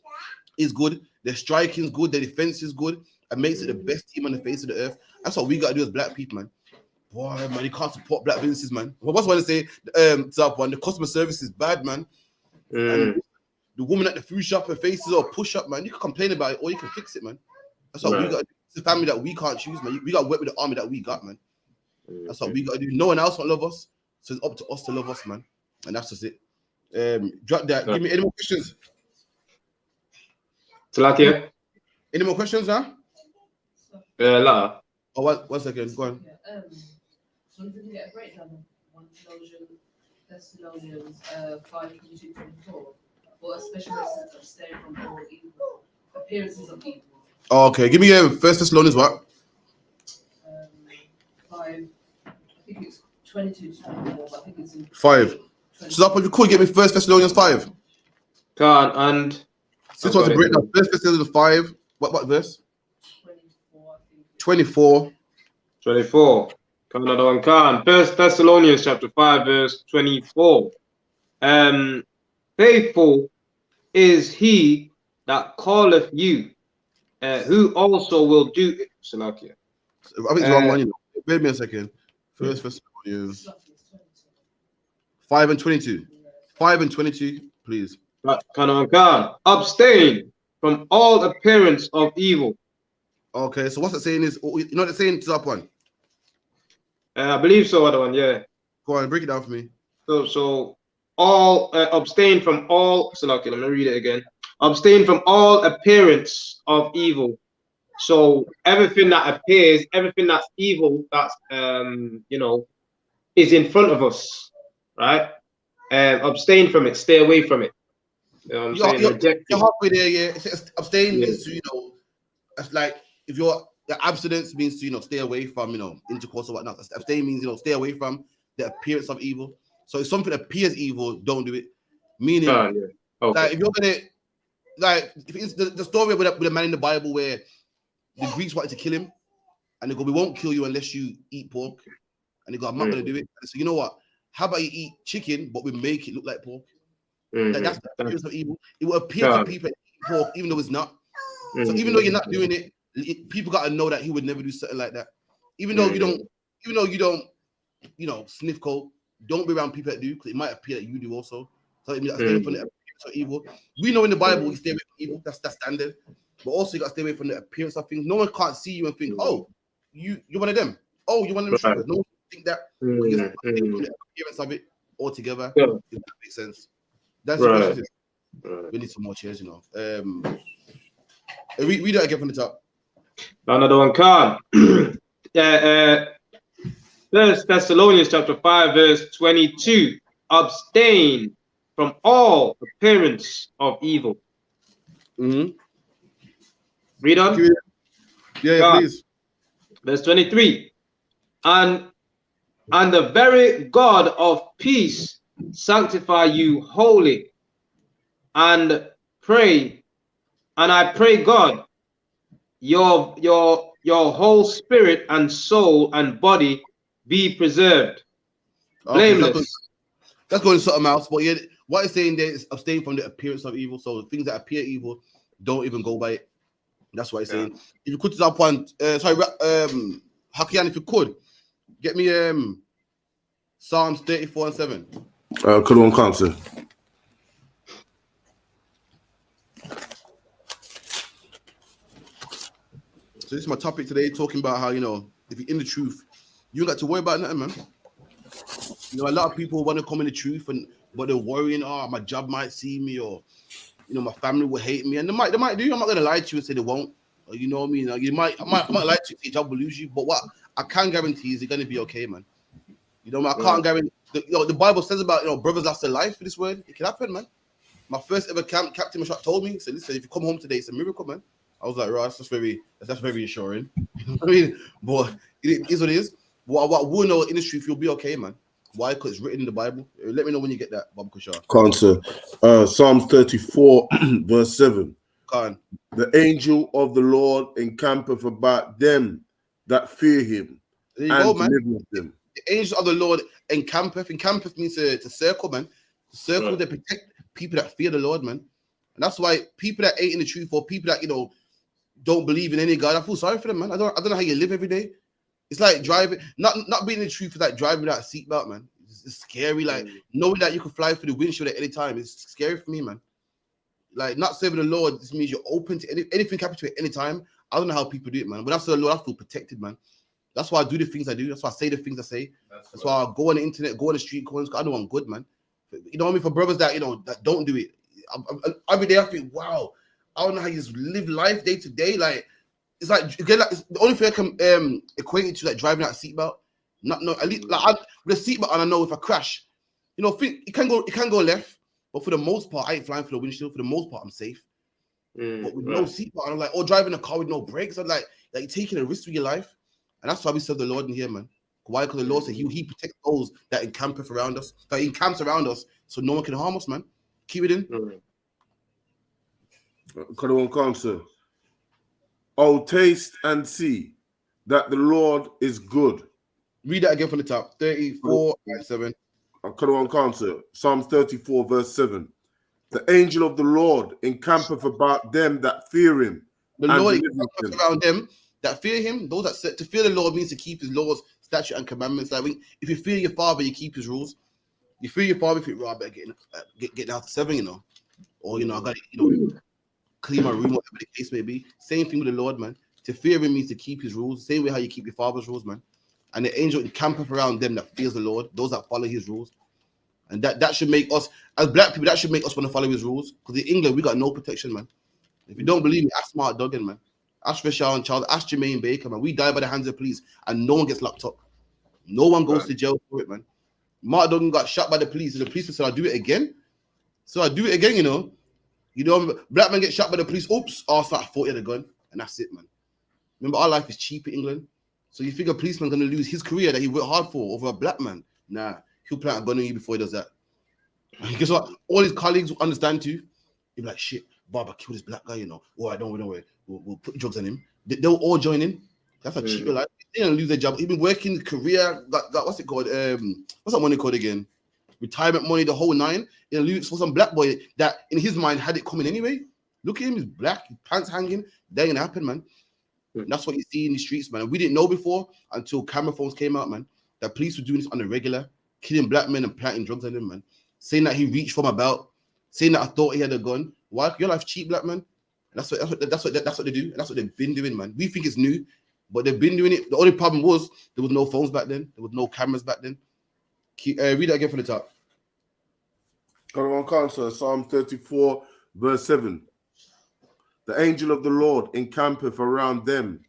is good, their striking is good, their defense is good, and makes it the best team on the face of the earth. That's what we got to do as black people, man. Boy, man, you can't support black businesses, man. What's what I say? The customer service is bad, man. And the woman at the food shop, her face is all push up, man. You can complain about it, or you can fix it, man. That's what we got to do. It's a family that we can't choose, man. We got to work with the army that we got, man. That's what we got to do. No one else will love us, so it's up to us to love us, man. And that's just it. Drop that. Give me any more questions. Salakia. Any more questions, huh? La. Oh, one second. Go on. So we can get a breakdown of 1 Thessalonians 5:22-24, or a special message of staying from all evil, appearances of evil. Oh, okay, give me 1 Thessalonians what? 5. I think it's 22-24, but I think it's in 5. So if you could get me 1 Thessalonians 5. Can and. This was a breakdown. 1 Thessalonians 5. What verse? 24. 24. Come another one. Can. 1 Thessalonians chapter 5 verse 24. Faithful is he that calleth you, who also will do it. Salakia. I think it's the wrong one. You know. Wait me a second. 1 Thessalonians 5 and 22. 5 and 22, please. Can. Abstain from all appearance of evil. Okay, so what's it saying is, you know what it's saying to that one? I believe so, other one, yeah. Go on, break it down for me. So all abstain from all. So okay, let me read it again. Abstain from all appearance of evil. So everything that appears, everything that's evil, that's is in front of us, right? Abstain from it. Stay away from it. You know what I'm saying? You're halfway there, yeah. Abstain means to, it's like if the abstinence means to, stay away from, intercourse or whatnot. Abstain means, stay away from the appearance of evil. So if something appears evil, don't do it. Meaning, like if you're gonna, like if it's the story with a man in the Bible where the Greeks wanted to kill him, and they go, "We won't kill you unless you eat pork," and they go, "I'm not gonna do it." So you know what? How about you eat chicken, but we make it look like pork? That's the appearance of evil. It will appear to people pork, even though it's not. So even though you're not doing it, people got to know that he would never do something like that. Even though you don't, sniff coke, don't be around people that do, because it might appear that you do also. So it means stay away from the appearance of evil. We know in the Bible we stay away from evil. That's standard. But also you got to stay away from the appearance of things. No one can't see you and think, "Oh, you're one of them. Oh, you're one of them strippers." No one can think that. Because the appearance of it altogether. If that makes sense. That's right. We need some more chairs, We do it again from the top. Another one, can. 1 Thessalonians chapter 5 verse 22. Abstain from all appearance of evil. Read on. Yeah, please. Verse 23. And the very God of peace sanctify you wholly, and I pray God, your whole spirit and soul and body be preserved, blameless. That's going something else, but yeah, what it's saying there is abstain from the appearance of evil. So the things that appear evil, don't even go by it. That's what he's saying. If you could to that point, Hakian, if you could get me Psalms 34 and 7. Could one answer? So this is my topic today, talking about how, you know, if you're in the truth, you don't got to worry about nothing, man. You know, a lot of people want to come in the truth, but they're worrying, oh, my job might see me, or, you know, my family will hate me. And they might do. I'm not going to lie to you and say they won't. Or, you know what I mean? I might lie to you, your job will lose you. But what I can guarantee is you're going to be okay, man. You know, I can't guarantee. The Bible says about, you know, brothers lost their life for this word. It can happen, man. My first ever captain Mashak told me, he said, listen, if you come home today, it's a miracle, man. I was like, right, that's very assuring. You know what I mean? But it is what it is. What we'll know in the truth, you'll be okay, man. Why? Because it's written in the Bible. Let me know when you get that, Bob Kushar. Answer. Psalms 34, verse 7. Khan. The angel of the Lord encampeth about them that fear him. There you go, man. Them. The angel of the Lord encampeth. Encampeth means to circle, man. To circle, to protect people that fear the Lord, man. And that's why people that ain't in the truth, or people that, you know, don't believe in any God, I feel sorry for them, man. I don't know how you live every day. It's like driving, not being in the truth is like driving without a seatbelt, man. It's scary. Like knowing that you can fly through the windshield at any time. It's scary for me, man. Like not serving the Lord, this means you're open to anything happen to you at any time. I don't know how people do it, man. When I serve the Lord, I feel protected, man. That's why I do the things I do. That's why I say the things I say. That's why I go on the internet, go on the street corners. I know I'm good, man. You know what I mean? For brothers that, you know, that don't do it, every day I think, wow, I don't know how you just live life day to day. Like it's like again, like, it's the only thing I can equate it to, like driving out a seatbelt. At least like with a seatbelt, and I know if I crash, you know, it can go left, but for the most part, I ain't flying for the windshield. For the most part, I'm safe. But with no seatbelt, I'm like, or driving a car with no brakes, I'm like you're taking a risk with your life, and that's why we serve the Lord in here, man. Why? Because the Lord said He protects those that encamp around us, so no one can harm us, man. Keep it in. Answer. Oh, taste and see that the Lord is good. Read that again from the top. 34 and 7. Answer. Psalms 34, verse 7. The angel of the Lord encampeth about them that fear him. The Lord encampeth around them that fear him. Those that said to fear the Lord means to keep his laws, statutes, and commandments. Like if you fear your father, you keep his rules. You fear your father, if you rob, get down to 7, you know. Or, you know, I got to, you know, clean my room, whatever the case may be. Same thing with the Lord, man. To fear him means to keep his rules. Same way how you keep your father's rules, man. And the angel encampeth around them that fears the Lord, those that follow his rules. And that should make us, as black people, that should make us want to follow his rules. Because in England, we got no protection, man. If you don't believe me, ask Smart Duggan, man. Ask Rashad and Charles, ask Jermaine Baker, man. We die by the hands of the police, and no one gets locked up. No one goes to jail for it, man. Mark Duggan got shot by the police, and the police said, I'll do it again. So I do it again, you know. You know, black man get shot by the police. Oops, I thought he had a gun, and that's it, man. Remember, our life is cheap in England. So you think a policeman's gonna lose his career that he worked hard for over a black man? Nah, he'll plant a gun on you before he does that. And guess what? All his colleagues will understand too. He'll be like, shit, Bob, I killed this black guy, you know. All right, don't worry. We'll put drugs on him. They'll all join in. That's a cheaper life. They don't lose their job. He's been working career, got what's it called? What's that money called again? Retirement money, the whole 9. He'll lose for some black boy that in his mind had it coming anyway. Look at him, he's black, his pants hanging. That ain't gonna happen, man. And that's what you see in the streets, man. We didn't know before until camera phones came out, man. That police were doing this on the regular, killing black men and planting drugs on them, man. Saying that he reached for my belt, saying that I thought he had a gun. Why? Your life cheap, black man. And that's what they do. And that's what they've been doing, man. We think it's new, but they've been doing it. The only problem was there was no phones back then. There was no cameras back then. Read that again from the top. Answer. Psalm 34, verse 7. The angel of the Lord encampeth around them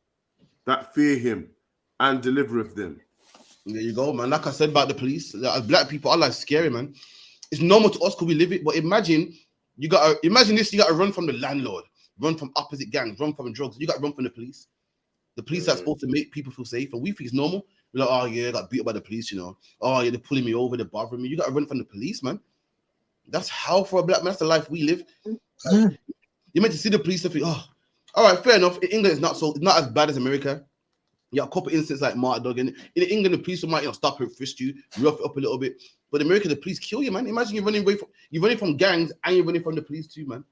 that fear him and delivereth them. There you go, man. Like I said about the police, as black people, our life's scary, man. It's normal to us because we live it. But imagine you gotta run from the landlord, run from opposite gangs, run from drugs. You gotta run from the police. The police are supposed to make people feel safe, and we think it's normal. We're like, oh yeah, I got beat up by the police, you know. Oh yeah, they're pulling me over, they're bothering me. You gotta run from the police, man. That's how for a black man. That's the life we live. You meant to see the police and think, oh, all right, fair enough. In England, it's not as bad as America. You got a couple instances like Mark Duggan. In England, the police might stop and frisk you, rough it up a little bit. But in America, the police kill you, man. Imagine you're running from gangs and you're running from the police too, man.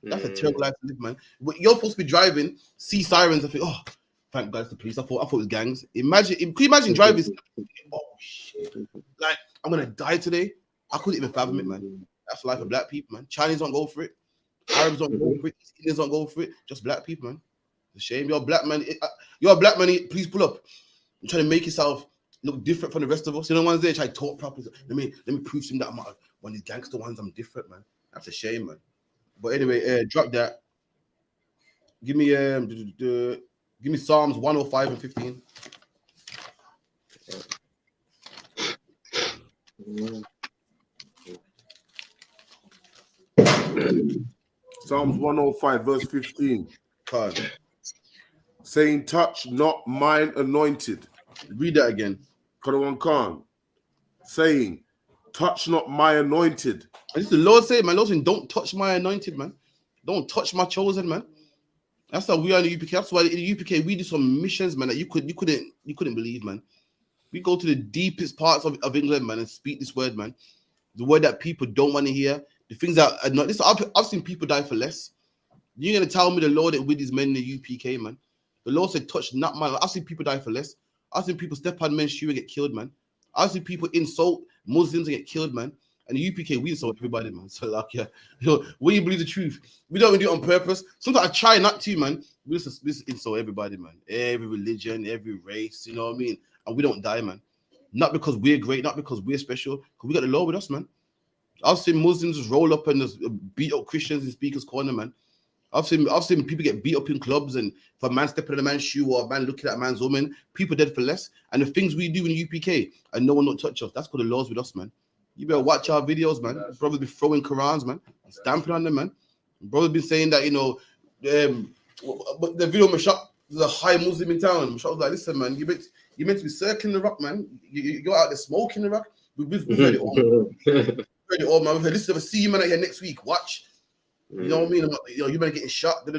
That's a terrible life to live, man. But you're supposed to be driving, see sirens, and think, oh, thank God it's the police. I thought it was gangs. Can you imagine driving? Oh shit! Like I'm gonna die today. I couldn't even fathom it, man. That's the life of black people, man. Chinese don't go for it. Arabs don't go for it. Indians don't go for it. Just black people, man. It's a shame. You're a black man. You're a black man. Please pull up. You're trying to make yourself look different from the rest of us. You know, ones there try to talk properly. Let me prove to him that I'm one of these gangster ones. I'm different, man. That's a shame, man. But anyway, drop that. Give me Psalms 105 and 15. Psalms 105, verse 15. God. Saying, touch not mine anointed. Read that again. Karawan Khan. Saying, touch not my anointed. And this the Lord saying, man, Lord saying, don't touch my anointed, man. Don't touch my chosen, man. That's how we are in the UPK. That's why in the UPK we do some missions, man, that you couldn't believe, man. We go to the deepest parts of England, man, and speak this word, man. The word that people don't want to hear. The things that are not. Listen, I've seen people die for less. You're gonna tell me the Lord ain't with his men in the UPK, man. The Lord said, touch not my. I've seen people die for less. I've seen people step on men's shoe and get killed, man. I've seen people insult Muslims and get killed, man. And the UPK, we insult everybody, man. So like, yeah, you know, when you believe the truth, we don't even do it on purpose. Sometimes I try not to, man. We just insult everybody, man. Every religion, every race, you know what I mean? And we don't die, man. Not because we're great, not because we're special, because we got the Lord with us, man. I've seen Muslims just roll up and just beat up Christians in Speaker's Corner, man. I've seen people get beat up in clubs, and for a man stepping in a man's shoe or a man looking at a man's woman, people dead for less. And the things we do in UPK, and no one don't touch us. That's because the Lord's with us, man. You better watch our videos, man. Brothers be throwing Qurans, man, stamping on them, man. Brothers been saying that, you know, but the video Mashak, the high Muslim in town. Mashak was like, listen, man, you meant to be circling the rock, man. You out there smoking the rock. We've heard it all. Heard it all, man. We've heard, listen, I'll see you, man, out here next week. Watch. You know what I mean? You know, you better getting shot, and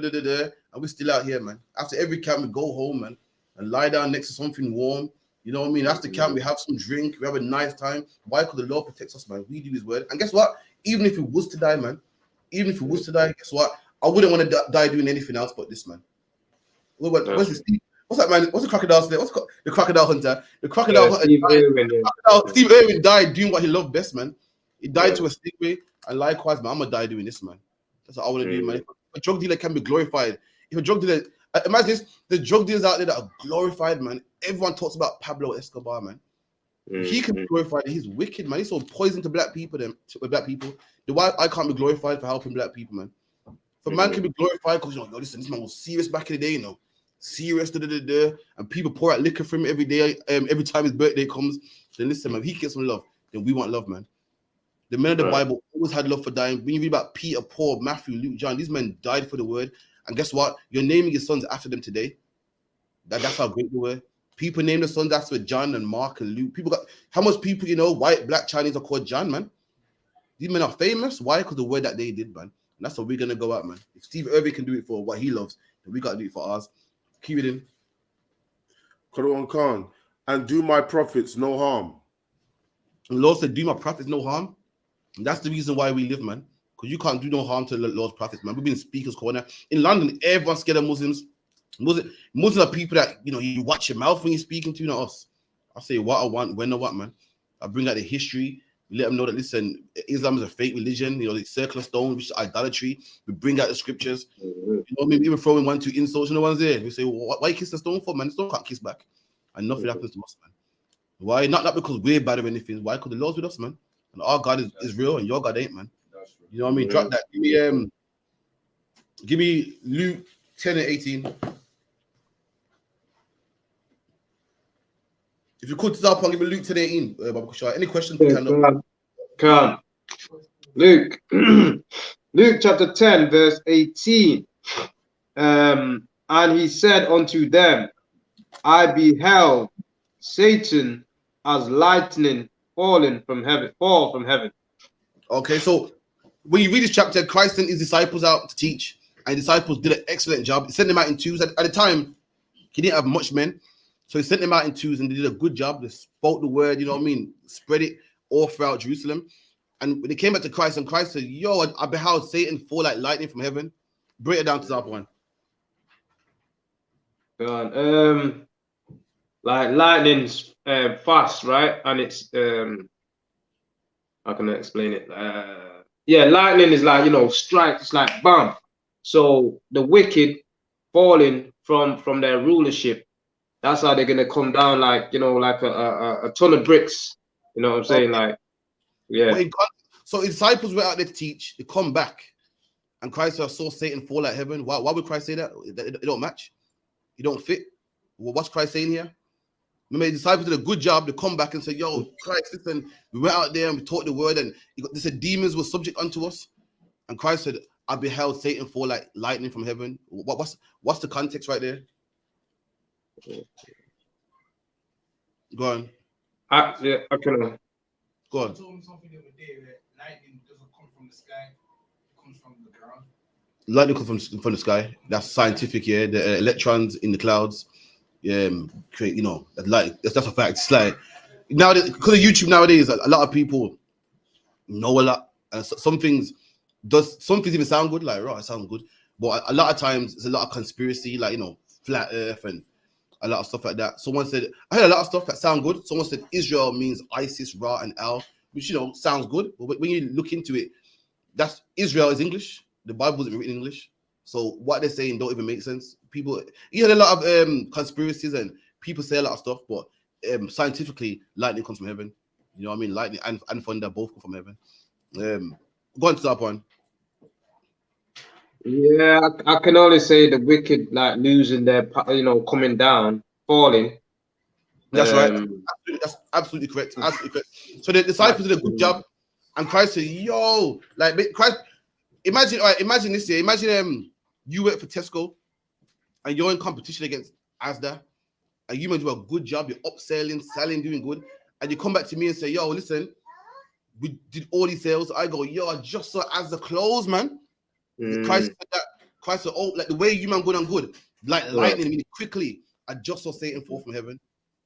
we're still out here, man. After every camp, we go home, man, and lie down next to something warm. You know what I mean? After camp, we have some drink, we have a nice time. Why? Because the Lord protects us, man. We do his word. And guess what? Even if it was to die, man, guess what? I wouldn't want to die doing anything else but this, man. What's that, man? What's the crocodile? What's the crocodile hunter? The crocodile hunter. Steve Irwin died doing what he loved best, man. He died to a stingray. And likewise, man, I'm going to die doing this, man. That's what I want to do, man. If a drug dealer can be glorified, if a drug dealer, imagine this, the drug dealers out there that are glorified, man. Everyone talks about Pablo Escobar, man. He can be glorified. He's wicked, man. He's so poison to black people. The why I can't be glorified for helping black people, man. For man can be glorified because, you know, listen, this man was serious back in the day, you know. Serious, and people pour out liquor for him every day, every time his birthday comes. Then listen, man, if he gets some love, then we want love, man. The men of the Bible always had love for dying. When you read about Peter, Paul, Matthew, Luke, John, these men died for the word. And guess what? You're naming your sons after them today. That's how great they were. People name their sons after John and Mark and Luke. People got how much people, you know, white, black, Chinese are called John, man. These men are famous. Why? Because the word that they did, man. And that's what we're gonna go at, man. If Steve Irwin can do it for what he loves, then we gotta do it for ours. Keep it in. Quran Khan, and do my prophets no harm. The Lord said, do my prophets no harm. And that's the reason why we live, man. Because you can't do no harm to the Lord's prophets, man. We've been in Speaker's Corner. In London, everyone's scared of Muslims. Muslims are people that, you know, you watch your mouth when you're speaking to, not us. I say what I want, when I want, man. I bring out the history. We let them know that, listen, Islam is a fake religion. You know, the circle of stone, which is idolatry. We bring out the scriptures. You know what I mean? Even throwing 1, 2 insults, you know, one's there. We say, well, why kiss the stone for, man? The stone can't kiss back. And nothing happens to us, man. Why? Not because we're bad or anything. Why? Because the Lord's with us, man. And our God is real and your God ain't, man. You know what I mean? Drop that. Give me Luke 10 and 18. If you could start on, give me Luke 10 and 18. Any questions? Come. Luke. Luke chapter 10, verse 18. And he said unto them, I beheld Satan as lightning fall from heaven. Okay, so when you read this chapter, Christ sent his disciples out to teach, and the disciples did an excellent job. He sent them out in twos. At the time, he didn't have much men, so he sent them out in twos, and they did a good job. They spoke the word, you know what I mean, spread it all throughout Jerusalem. And when they came back to Christ, and Christ said, yo, I beheld Satan fall like lightning from heaven. Break it down to that one. Go on. Like lightning's fast, right? And it's how can I explain it? Yeah, lightning is like, you know, strike, it's like bam. So the wicked falling from their rulership, that's how they're gonna come down, like, you know, like a ton of bricks. You know what I'm saying? Okay. Like, yeah. So his disciples were out there to teach, they come back, and Christ saw Satan fall like heaven. Why would Christ say that? It don't match. It don't fit. Well, what's Christ saying here? Remember, the disciples did a good job. They come back and say, yo, Christ, listen, we went out there and we taught the word, and they said demons were subject unto us. And Christ said, I beheld Satan fall like lightning from heaven. What's the context right there? Go on. Yeah, I can. Go on. You told me something the other day that lightning doesn't come from the sky, it comes from the ground. Lightning comes from the sky. That's scientific, yeah. The electrons in the clouds, create, you know, like that's a fact. It's like nowadays, because of YouTube nowadays, a lot of people know a lot, and some things even sound good, like right, it sounds good, but a lot of times it's a lot of conspiracy, like, you know, flat Earth and a lot of stuff like that. Someone said, I heard a lot of stuff that sound good. Someone said Israel means Isis, Ra, and Al, which, you know, sounds good, but when you look into it, that's Israel is English. The Bible isn't written in English, so what they're saying don't even make sense. People, you hear a lot of conspiracies and people say a lot of stuff, but scientifically, lightning comes from heaven. You know what I mean? Lightning and thunder both come from heaven. Go on to that one. Yeah, I can only say the wicked, like, losing their, you know, coming down, falling. That's right. That's absolutely correct. Absolutely correct. So the disciples did a good job, and Christ said, "Yo, like Christ." Imagine, all right, imagine this year. Imagine you work for Tesco, and you're in competition against Asda, and you might do a good job. You're upselling, selling, doing good, and you come back to me and say, "Yo, listen, we did all these sales." I go, "Yo, I just saw Asda close, man." Christ said that. Christ said, "Oh, like the way you man good and good, like lightning, I mean, quickly. I just saw Satan fall from heaven.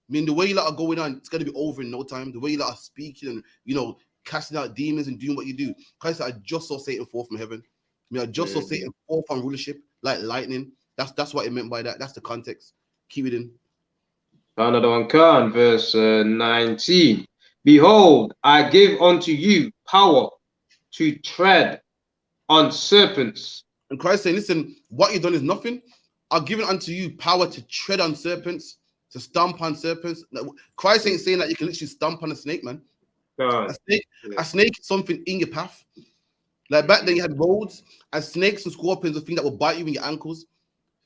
I mean, the way you lot are going on, it's gonna be over in no time. The way you lot are speaking and, you know, casting out demons and doing what you do. Christ said, I just saw Satan fall from heaven. I mean, I just saw Satan fall from rulership like lightning. That's what it meant by that. That's the context. Keep it in. Another one, verse 19. Behold, I give unto you power to tread on serpents. And Christ saying, listen, what you've done is nothing. I've given unto you power to tread on serpents, to stomp on serpents. Christ ain't saying that you can literally stomp on a snake, man. A snake is something in your path. Like back then you had roads, and snakes and scorpions are things that will bite you in your ankles,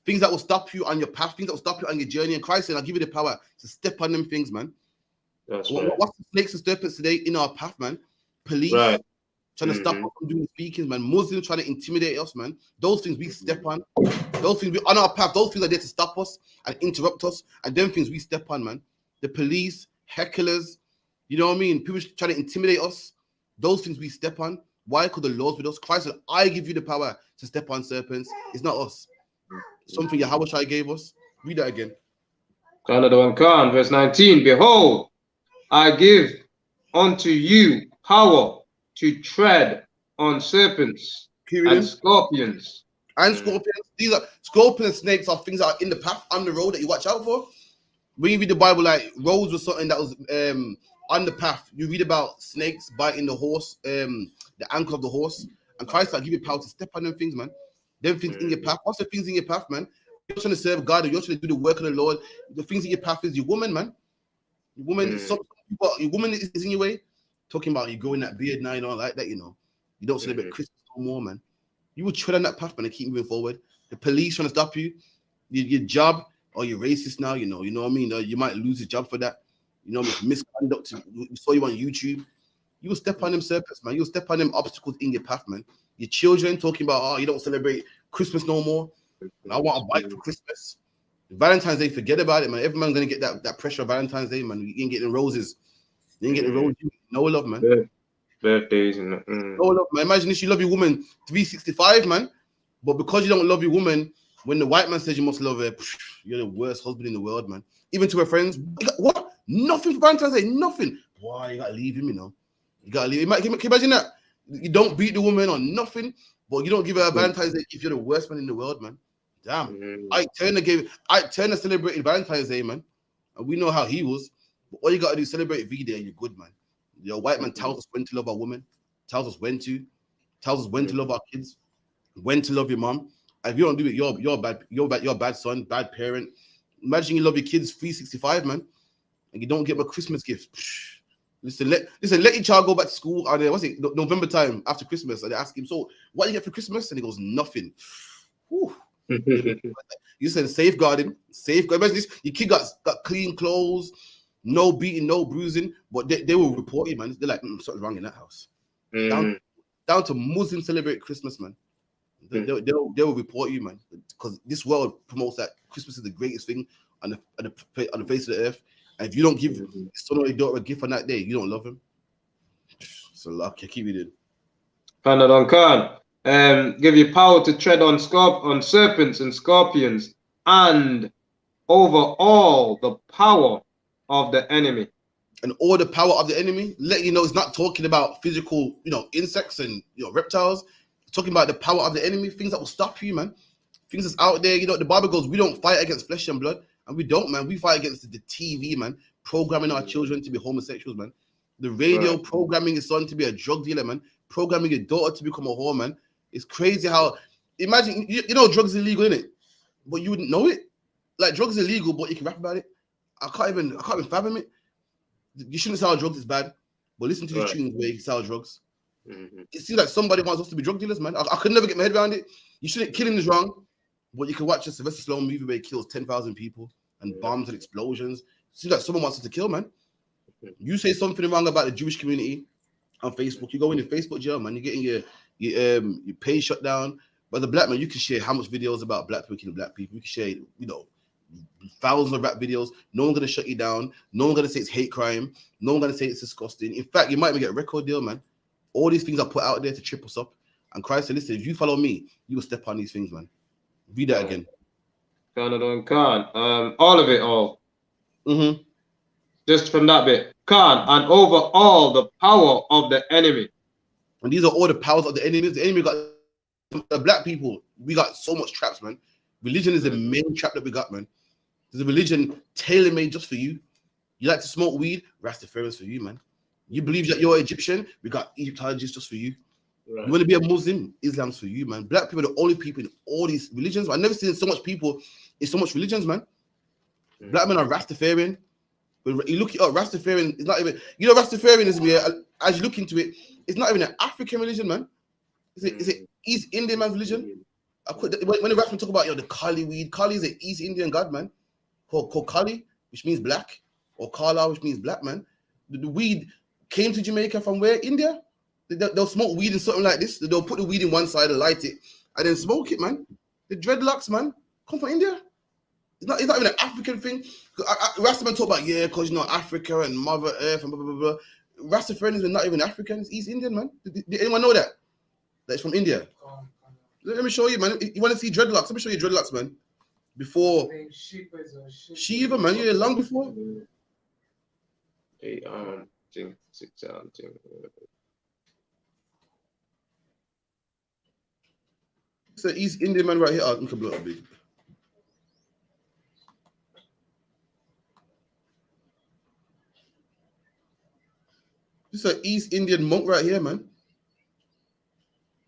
things that will stop you on your path, things that will stop you on your journey. And Christ said, I'll give you the power to step on them things, man. What's the snakes and serpents today in our path, man? Police trying to stop us from doing speaking, man. Muslims trying to intimidate us, man. Those things we step on. Those things we on our path. Those things are there to stop us and interrupt us. And them things we step on, man. The police, hecklers, you know what I mean? People trying to intimidate us. Those things we step on. Why? Because the Lord's with us. Christ said, I give you the power to step on serpents. It's not us. Something Yahweh gave us. Read that again. Another one, verse 19. Behold, I give unto you power to tread on serpents and scorpions. And scorpions. These are scorpions and snakes are things that are in the path on the road that you watch out for. When you read the Bible, like roads was something that was on the path. You read about snakes biting the horse, the ankle of the horse. And Christ will give you power to step on them things, man. Them things in your path. What's the things in your path, man? You're trying to serve God, or you're trying to do the work of the Lord. The things in your path is your woman, man. Your woman, your woman is in your way. Talking about you growing that beard now, you know, like that, you know. You don't celebrate Christmas no more, man. You will tread on that path, man, and keep moving forward. The police trying to stop you, your job, or you're racist now, you know what I mean? You might lose your job for that. You know, misconduct. We saw you on YouTube. You will step on them serpents, man. You'll step on them obstacles in your path, man. Your children talking about, oh, you don't celebrate Christmas no more. And I want a bike for Christmas. Valentine's Day, forget about it, man. Everyone's gonna get that pressure of Valentine's Day, man. You ain't getting roses. You ain't getting roses. No love, man. Birthdays and no love, man. Imagine if you love your woman 365, man. But because you don't love your woman, when the white man says you must love her, you're the worst husband in the world, man. Even to her friends, what? Nothing for Valentine's Day, nothing. Why you gotta leave him, you know? You gotta leave. Can you imagine that? You don't beat the woman or nothing, but you don't give her a Valentine's Day if you're the worst man in the world, man. Damn. Ike Turner celebrated Valentine's Day, man. And we know how he was. But all you gotta do is celebrate V-Day and you're good, man. Your white man tells us when to love our woman, tells us when to love our kids, when to love your mom. And if you don't do it, you're bad son, bad parent. Imagine you love your kids 365, man, and you don't get them a Christmas gift. Listen, let your child go back to school. And what's it, November time after Christmas, and they ask him, so what do you get for Christmas? And he goes, nothing. You said safeguarding. Imagine this, your kid got clean clothes, no beating, no bruising, but they will report you, man. They're like, something's wrong in that house. Down to Muslim celebrate Christmas, man. They will report you, man, because this world promotes that Christmas is the greatest thing on the face of the earth. And if you don't give son or your daughter a gift on that day, you don't love him. So luck, keep it in. Give you power to tread on serpents and scorpions, and over all the power of the enemy. And all the power of the enemy, let you know, it's not talking about physical, insects and reptiles. It's talking about the power of the enemy, things that will stop you, man. Things that's out there. The Bible goes, we don't fight against flesh and blood, and we don't, man. We fight against the TV, man, programming our children to be homosexuals, man. The radio programming your son to be a drug dealer, man. Programming your daughter to become a whore, man. It's crazy how, imagine, drugs are illegal, innit? But you wouldn't know it. Like, drugs are illegal, but you can rap about it. I can't even fathom it. You shouldn't sell drugs, it's bad. But listen to these tunes where you sell drugs. It seems like somebody wants us to be drug dealers, man. I could never get my head around it. You shouldn't, killing is wrong. But you can watch a Sylvester Stallone movie where he kills 10,000 people and bombs and explosions. It seems like someone wants us to kill, man. You say something wrong about the Jewish community on Facebook, you go into Facebook jail, man. You're getting your page shut down. But the black man, you can share how much videos about black people killing black people. You can share, thousands of rap videos. No one's gonna shut you down. No one's gonna say it's hate crime. No one's gonna say it's disgusting. In fact, you might even get a record deal, man. All these things are put out there to trip us up. And Christ said, listen, if you follow me, you will step on these things, man. Read that again. All of it all. Just from that bit. And over all the power of the enemy. And these are all the powers of the enemy. The enemy got the black people. We got so much traps, man. Religion is the main trap that we got, man. There's a religion tailor-made just for you. You like to smoke weed? Rastafarians for you, man. You believe that you're Egyptian? We got Egyptologists just for you. You want to be a Muslim? Islam's for you, man. Black people are the only people in all these religions. I've never seen so much people in so much religions, man. Black men are Rastafarian. When you look it up, Rastafarian is not even, Rastafarianism here, as you look into it, it's not even an African religion, man. It's an East Indian man religion. When the Rastas talk about the Kali weed, Kali is an East Indian god, man, called Kali, which means black, or Kala, which means black, man. The weed came to Jamaica from where? India. They'll smoke weed in something like this. They'll put the weed in one side and light it, and then smoke it, man. The dreadlocks, man, come from India. It's not even an African thing. Rastaman talk about, because Africa and Mother Earth and blah, blah, blah, blah. Rastafarianism is not even African. It's East Indian, man. Did anyone know that? That's from India. Let me show you, man. You want to see dreadlocks? Let me show you dreadlocks, man. Before Shiva, man. Yeah, long before. 8 arm, 6 arm, It's an East Indian man right here. You can blow it big. This is an East Indian monk right here, man.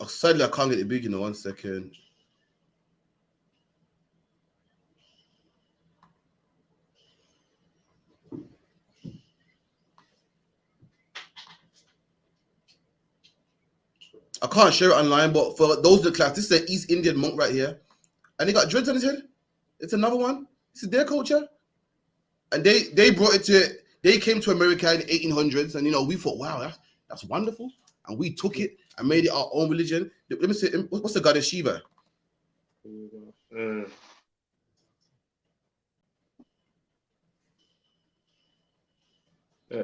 Oh, sadly, I can't get it big, 1 second. I can't share it online, but for those in the class, this is an East Indian monk right here. And he got dreads on his head. It's another one. This is their culture. And they brought it to, they came to America in the 1800s, and we thought, wow, that's wonderful. And we took it and made it our own religion. Let me see, what's the goddess Shiva?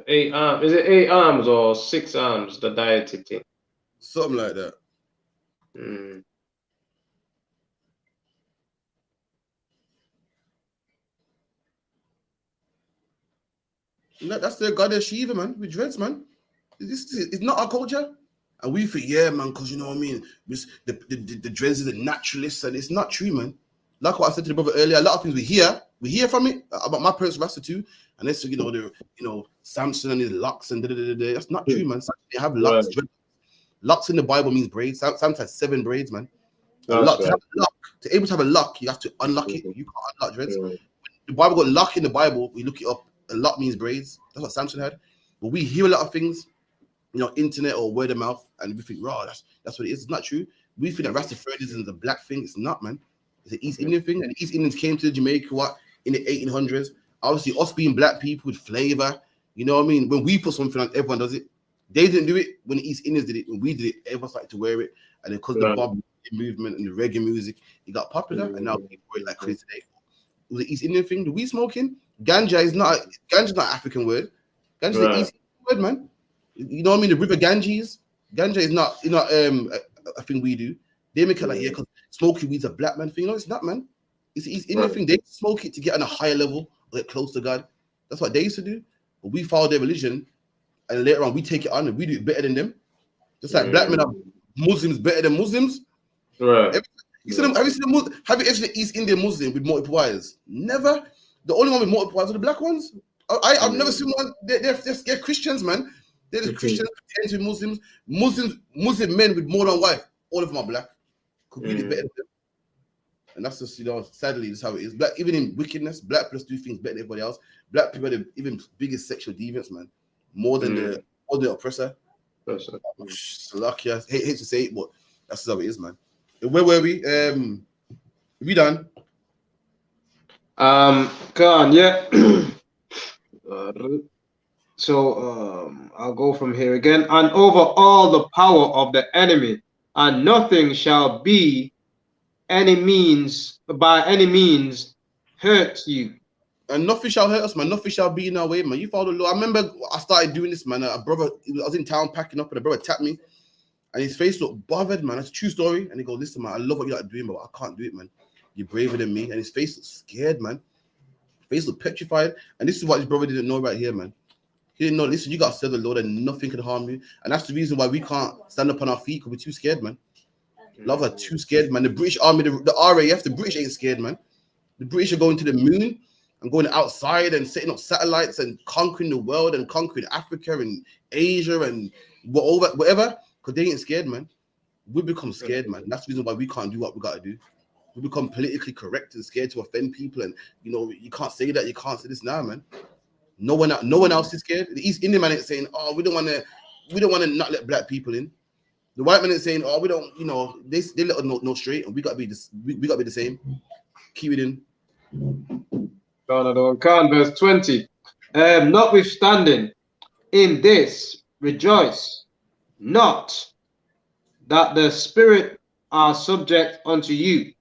8 arms. Is it 8 arms or 6 arms, the deity thing? Something like that. That's the goddess Shiva, man, with dreads, man. It's not our culture. And we think, yeah, man, because you know what I mean? The dreads are the naturalists, and it's not true, man. Like what I said to the brother earlier, a lot of things we hear from it about my parents' Rasta too, and they say, Samson and his locks and da. That's not true, man. They have locks. Right. Locks in the Bible means braids. Samson has 7 braids, man. That's To right. able to have a lock, you have to unlock it. You can't unlock dreads. The Bible got lock in the Bible. We look it up. A lock means braids. That's what Samson had. But we hear a lot of things, internet or word of mouth, and we think, raw, that's what it is. It's not true. We think that Rastafarianism is a black thing. It's not, man. It's an East Indian thing. And the East Indians came to Jamaica in the 1800s. Obviously, us being black people with flavor, you know what I mean? When we put something on, everyone does it. They didn't do it when the East Indians did it. When we did it, everyone started to wear it. And then because the Bob movement and the reggae music, it got popular. And now people wear it like crazy today. It was an East Indian thing. The weed smoking, ganja is not an African word. Ganja is an East Indian word, man. You know what I mean? The river Ganges. Ganja is not a thing we do. They make it like, because smoking weed's a black man thing. No, it's not, man. It's an East Indian thing. They smoke it to get on a higher level, get close to God. That's what they used to do. But we follow their religion, and later on we take it on and we do it better than them. Just like black men are Muslims better than Muslims. Right. Have you seen the East Indian Muslim with multiple wives? Never. The only one with multiple wives are the black ones. I've never seen one. They're Christians, man. They're the Christians with Muslims. Muslim men with more than one wife. All of them are black. Could be better than them. And that's just, sadly, that's how it is. Black, even in wickedness, black people do things better than everybody else. Black people are the even biggest sexual deviants, man. More than the oppressor. Lucky. I hate to say it, but that's how it is, man. Where were we? We done? Khan, yeah. So I'll go from here again. And over all the power of the enemy, and nothing shall be by any means hurt you. And nothing shall hurt us, man. Nothing shall be in our way, man. You follow the law. I remember I started doing this, man. I was in town packing up, and a brother tapped me, and his face looked bothered, man. That's a true story. And he goes, listen, man, I love what you're doing, but I can't do it, man. You're braver than me. And his face looked scared, man. His face looked petrified. And this is what his brother didn't know right here, man. He didn't know, listen, you got to serve the Lord and nothing can harm you. And that's the reason why we can't stand up on our feet, because we're too scared, man. Love are too scared, man. The British Army, the RAF, the British ain't scared, man. The British are going to the moon and going outside and setting up satellites and conquering the world and conquering Africa and Asia and whatever, because they ain't scared, man. We become scared, man. That's the reason why we can't do what we got to do. We become politically correct and scared to offend people, and you can't say that, you can't say this now, man. No one else is scared. The East Indian man ain't saying, oh, we don't want to not let black people in. The white man is saying, oh, we don't, they let us know straight, and we gotta be this, we gotta be the same. Keep it in. Khan, verse 20. Notwithstanding, in this rejoice not that the spirit are subject unto you,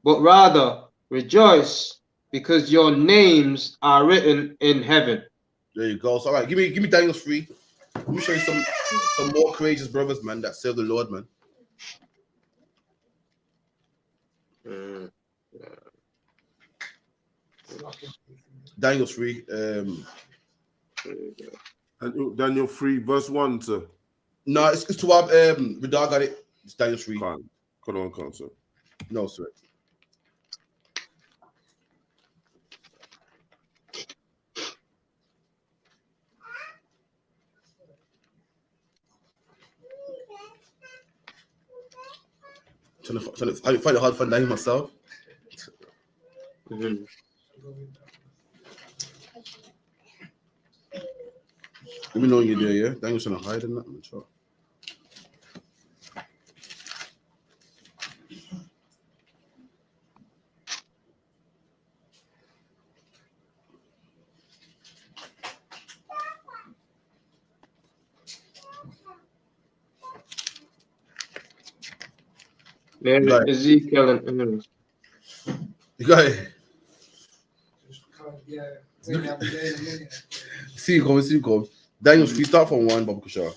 but rather rejoice because your names are written in heaven. There you go. So, all right, give me Daniel's 3. Let me show you some more courageous brothers, man, that serve the Lord, man. Daniel 3. Daniel 3, verse 1, sir. No, it's to our Radar got it. It's Daniel 3. Come on, sir. No, sir. I find it hard to find Daniel myself. Let me know when you're there, yeah? Daniel's trying to hide in that. Sure. Ezekiel and you got it. Yeah. See you come. Daniel's free, start from 1, Babu Kushar.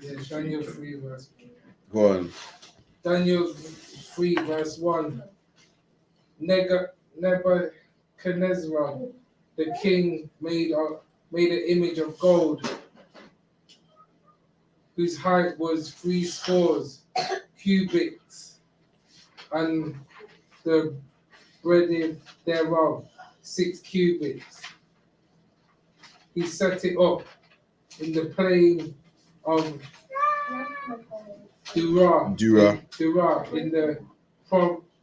Yes. Daniel 3 verse 1. Go on. Daniel 3 verse 1. Nebuchadnezzar, the king, made an image of gold, whose height was 80 cubits, and the breadth thereof 6 cubits. He set it up in the plain of Dura in the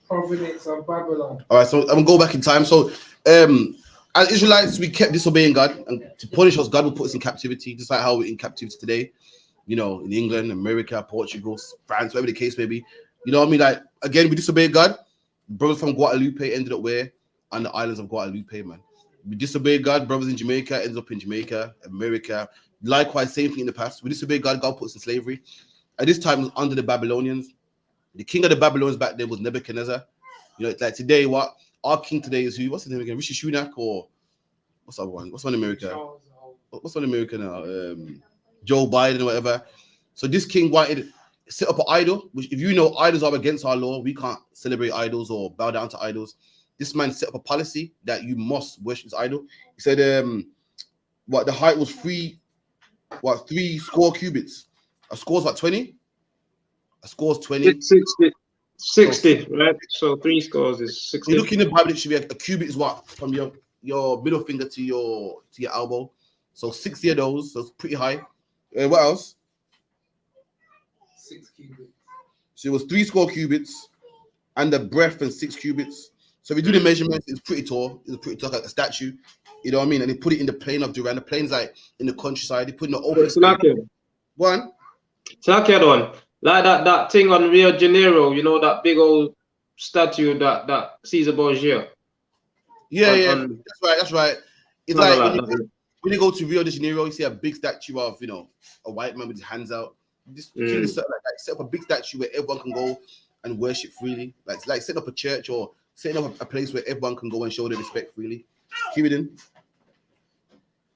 province of Babylon. All right, so I'm gonna go back in time. So, as Israelites, we kept disobeying God, and to punish us, God will put us in captivity, just like how we're in captivity today. You know, in England, America, Portugal, France, whatever the case may be. You know what I mean? Like, again, we disobeyed God. Brothers from Guadalupe ended up where? On the islands of Guadalupe, man. We disobeyed God. Brothers in Jamaica ended up in Jamaica, America. Likewise, same thing in the past. We disobeyed God. God put us in slavery. At this time, it was under the Babylonians. The king of the Babylonians back then was Nebuchadnezzar. You know, like today, what our king today is who? What's his name again? Rishi Sunak, or what's that one? What's one in America? What's one in America now? Joe Biden or whatever. So this king wanted to set up an idol, which, if you know, idols are against our law. We can't celebrate idols or bow down to idols. This man set up a policy that you must worship this idol. He said, what the height was 3 score cubits. A score is what, 20? A score is 20. 60, right? So 3 scores is 60. You look in the Bible, it should be a cubit is what, from your middle finger to your elbow. So 60 of those, so it's pretty high. What else? 6 cubits. So it was 3 score cubits, and the breadth and 6 cubits. So if you do the measurements, it's pretty tall. It's pretty tall, like a statue. You know what I mean? And they put it in the plain of Duran. The plain's like in the countryside. They put it in the open space. One. One. Like that thing on Rio de Janeiro, you know, that big old statue that Caesar Borgia. Yeah, that's right. It's like when you go to Rio de Janeiro, you see a big statue of, you know, a white man with his hands out. This king is set up a big statue where everyone can go and worship freely. Like setting up a church or setting up a place where everyone can go and show their respect freely. Keep it in.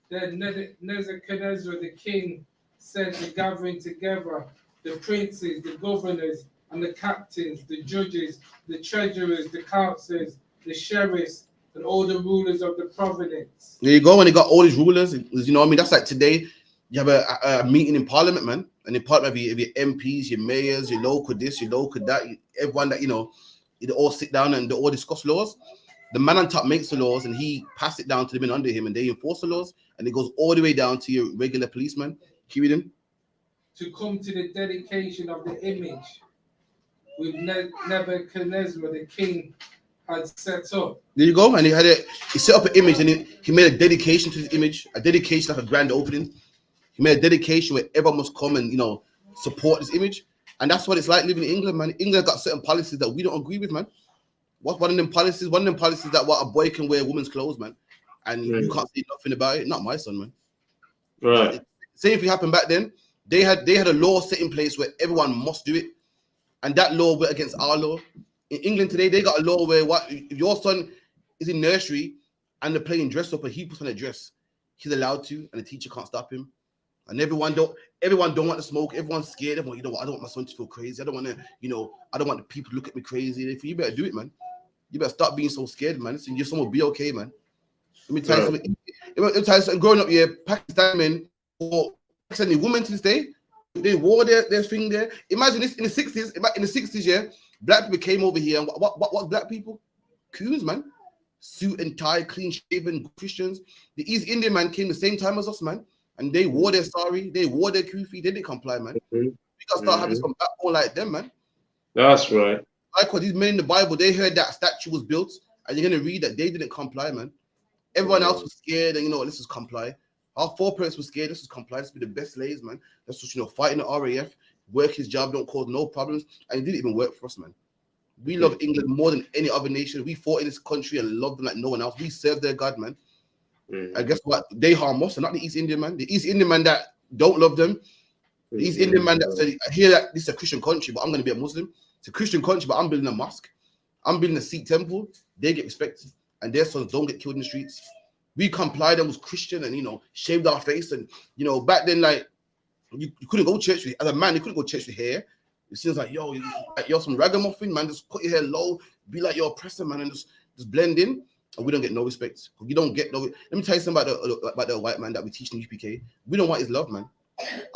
Then Nebuchadnezzar the king sent the gathering together, the princes, the governors, and the captains, the judges, the treasurers, the councillors, the sheriffs, and all the rulers of the province. There you go. And they got all these rulers. You know what I mean? That's like today, you have a meeting in Parliament, man. And in Parliament, you have your MPs, your mayors, your local this, your local that, everyone that, you know, they all sit down and they all discuss laws. The man on top makes the laws and he passes it down to the men under him and they enforce the laws. And it goes all the way down to your regular policeman. Keep it in. To come to the dedication of the image with Nebuchadnezzar the king had set up. There you go. And he set up an image and he made a dedication to this image, a dedication like a grand opening. He made a dedication where everyone must come and, you know, support this image. And that's what it's like living in England, man. England got certain policies that we don't agree with, man. What's one of them policies? One of them policies that what a boy can wear women's clothes, man. And you can't say nothing about it. Not my son, man. Right. Same thing happened back then. They had a law set in place where everyone must do it. And that law went against our law. In England today, they got a law where if your son is in nursery and they're playing dress up and he puts on a dress, he's allowed to, and the teacher can't stop him. And everyone don't want to smoke. Everyone's scared. Everyone, you know what? I don't want my son to feel crazy. I don't want to, you know, I don't want the people to look at me crazy. You better do it, man. You better stop being so scared, man. Listen, your son will be okay, man. Let me tell you something. Let me tell you something. Growing up here, Pakistan men or Pakistani women to this day, they wore their thing there. Imagine this in the 60s. In the 60s, yeah, black people came over here. And what black people? Coons, man. Suit and tie, clean shaven Christians. The East Indian man came the same time as us, man. And they wore their sari, they wore their kufi, they didn't comply, man. We gotta start having some backbone like them, man. That's right. Like what these men in the Bible, they heard that statue was built, and you're gonna read that they didn't comply, man. Everyone else was scared, and you know, let's just comply. Our foreparents were scared, let's just comply, let's be the best slaves, man. Let's just, you know, fight in the RAF, work his job, don't cause no problems, and it didn't even work for us, man. We love England more than any other nation. We fought in this country and loved them like no one else. We served their God, man. And guess what? They harm us, and not the East Indian man. The East Indian man that don't love them. The East Indian man that said, I hear that this is a Christian country, but I'm going to be a Muslim. It's a Christian country, but I'm building a mosque. I'm building a Sikh temple. They get respected, and their sons don't get killed in the streets. We complied and was Christian and, you know, shaved our face. And, you know, back then, like, You couldn't go to church with, as a man, you couldn't go to church with hair. It seems like, you're some ragamuffin, man. Just cut your hair low, be like your oppressor, man, and just blend in. And we don't get no respect. You don't get no. Let me tell you something about the white man that we teach in UPK. We don't want his love, man.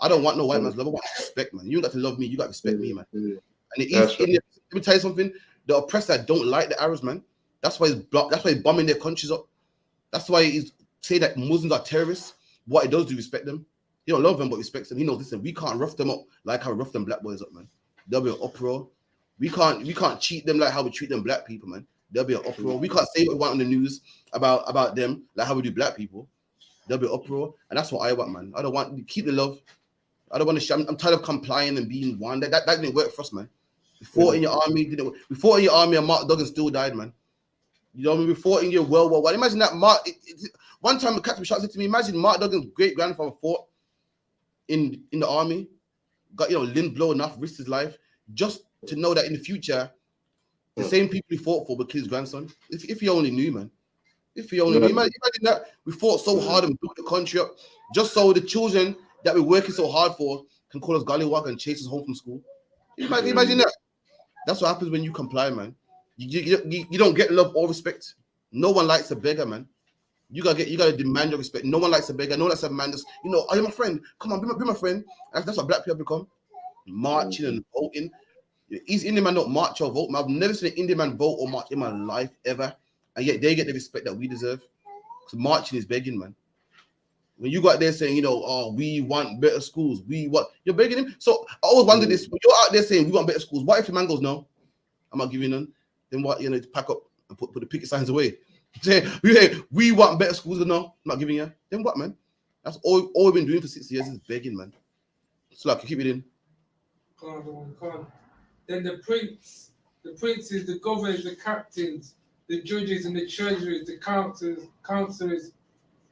I don't want no white man's love. I want respect, man. You don't got to love me. You got to respect me, man. And let me tell you something. The oppressor don't like the Arabs, man. That's why he's bombing their countries up. That's why he's saying that Muslims are terrorists. What he does do respect them. He don't love them, but respects them. He knows, listen, we can't rough them up like how we rough them black boys up, man. There'll be an uproar. We can't cheat them like how we treat them black people, man. There'll be an uproar. We can't say what we want on the news about them like how we do black people. There'll be an uproar, and that's what I want, man. I don't want to keep the love. I don't want to. I'm tired of complying and being one. That didn't work for us, man. We fought in your army. We fought in your army, and Mark Duggan still died, man. You know what I mean? We fought in your World War I. Imagine that Mark. One time, a Captain Shot said to me, "Imagine Mark Duggan's great grandfather fought in the army, got limb blown off, risked his life, just to know that in the future, the same people he fought for would kill his grandson. If he only knew, man. If he only knew. Imagine that we fought so hard and built the country up, just so the children that we're working so hard for can call us gollywog and chase us home from school. Imagine that. That's what happens when you comply, man. You don't get love or respect. No one likes a beggar, man. You gotta demand your respect. No one likes a beggar. No one likes a man that's, are you my friend? Come on, be my friend. That's what black people become. Marching and voting. East Indian man don't march or vote. I've never seen an Indian man vote or march in my life ever. And yet they get the respect that we deserve. Because marching is begging, man. When you go out there saying, we want better schools, you're begging him. So I always wonder this, when you're out there saying we want better schools, what if the man goes, no, I'm not giving none? Then what, to pack up and put the picket signs away. Say, we want better schools, no, I'm not giving you. Then what, man? That's all we've been doing for 6 years is begging, man. So like, keep it in. Come. Then the princes, the governors, the captains, the judges and the treasurers, the counselors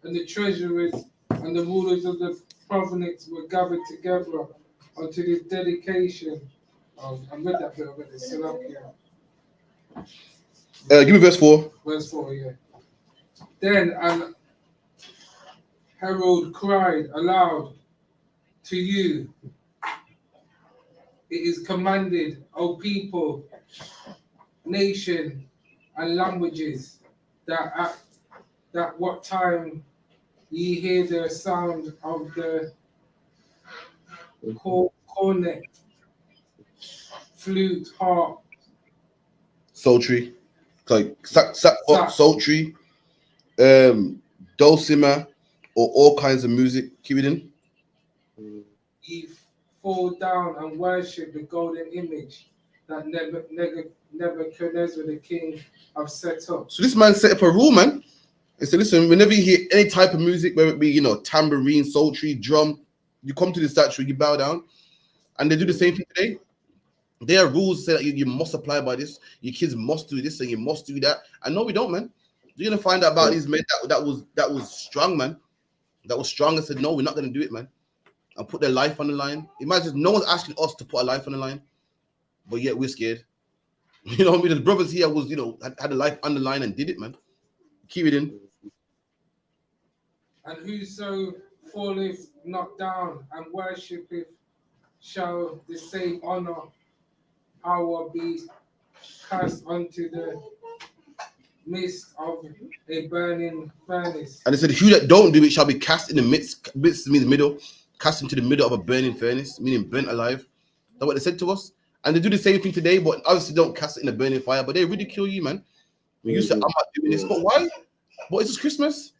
and the treasurers and the rulers of the province were gathered together unto the dedication. I read that bit already. Give me verse 4. Verse 4, yeah. Then an herald cried aloud to you, it is commanded, O people, nation, and languages, that what time ye hear the sound of the cornet, flute, harp, Sultry, like sultry, dulcimer, or all kinds of music. Keep it in. Ye fall down and worship the golden image that Nebuchadnezzar the king have set up. So this man set up a rule, man. He said, listen, whenever you hear any type of music, whether it be, tambourine, sultry, drum, you come to the statue, you bow down. And they do the same thing today. There are rules say that you must apply by this. Your kids must do this and you must do that. And no, we don't, man. You're going to find out about these men that was strong, man. That was strong and said, no, we're not going to do it, man. And put their life on the line. Imagine no one's asking us to put our life on the line, but yet we're scared. You know what I mean? The brothers here was, had a life on the line and did it, man. Keep it in. And whoso falleth not down and worshipeth shall the same honor power be cast unto the midst of a burning furnace. And it said, who that don't do it shall be cast in the midst means middle, cast into the middle of a burning furnace, meaning burnt alive. That's what they said to us. And they do the same thing today, but obviously don't cast it in a burning fire, but they ridicule you, man. When you say, I'm not doing this, but why? But it's just Christmas.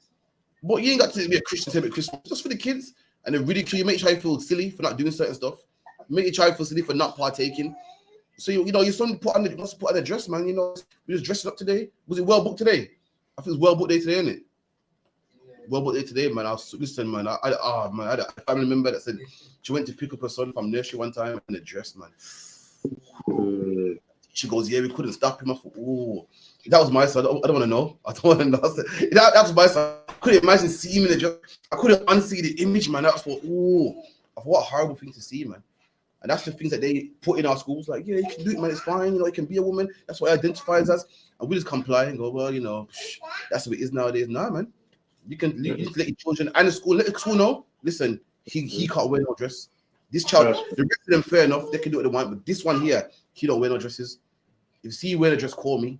But you ain't got to be a Christian to celebrate Christmas, just for the kids. And they ridicule you, make you try to feel silly for not doing certain stuff. Make you try to feel silly for not partaking. So, your son must put on a dress, man. We just dressing up today. Was it well booked today? I think it's well booked day today, isn't it? Well booked day today, man. Listen, man. I had a family member that said she went to pick up her son from nursery one time in a dress, man. She goes, yeah, we couldn't stop him. I thought, oh, that was my son. I don't want to know. I don't want to know. That was my son. I couldn't imagine seeing him in a dress. I couldn't unsee the image, man. That's what, what a horrible thing to see, man. And that's the things that they put in our schools. Like, yeah, you can do it, man. It's fine. It can be a woman. That's what it identifies as. And we just comply and go, well, that's what it is nowadays. Nah, man. You can let your children and the school, let the school know. Listen, He can't wear no dress. This child, the rest of them, fair enough, they can do what they want, but this one here, he don't wear no dresses. If you see you wear a dress, call me.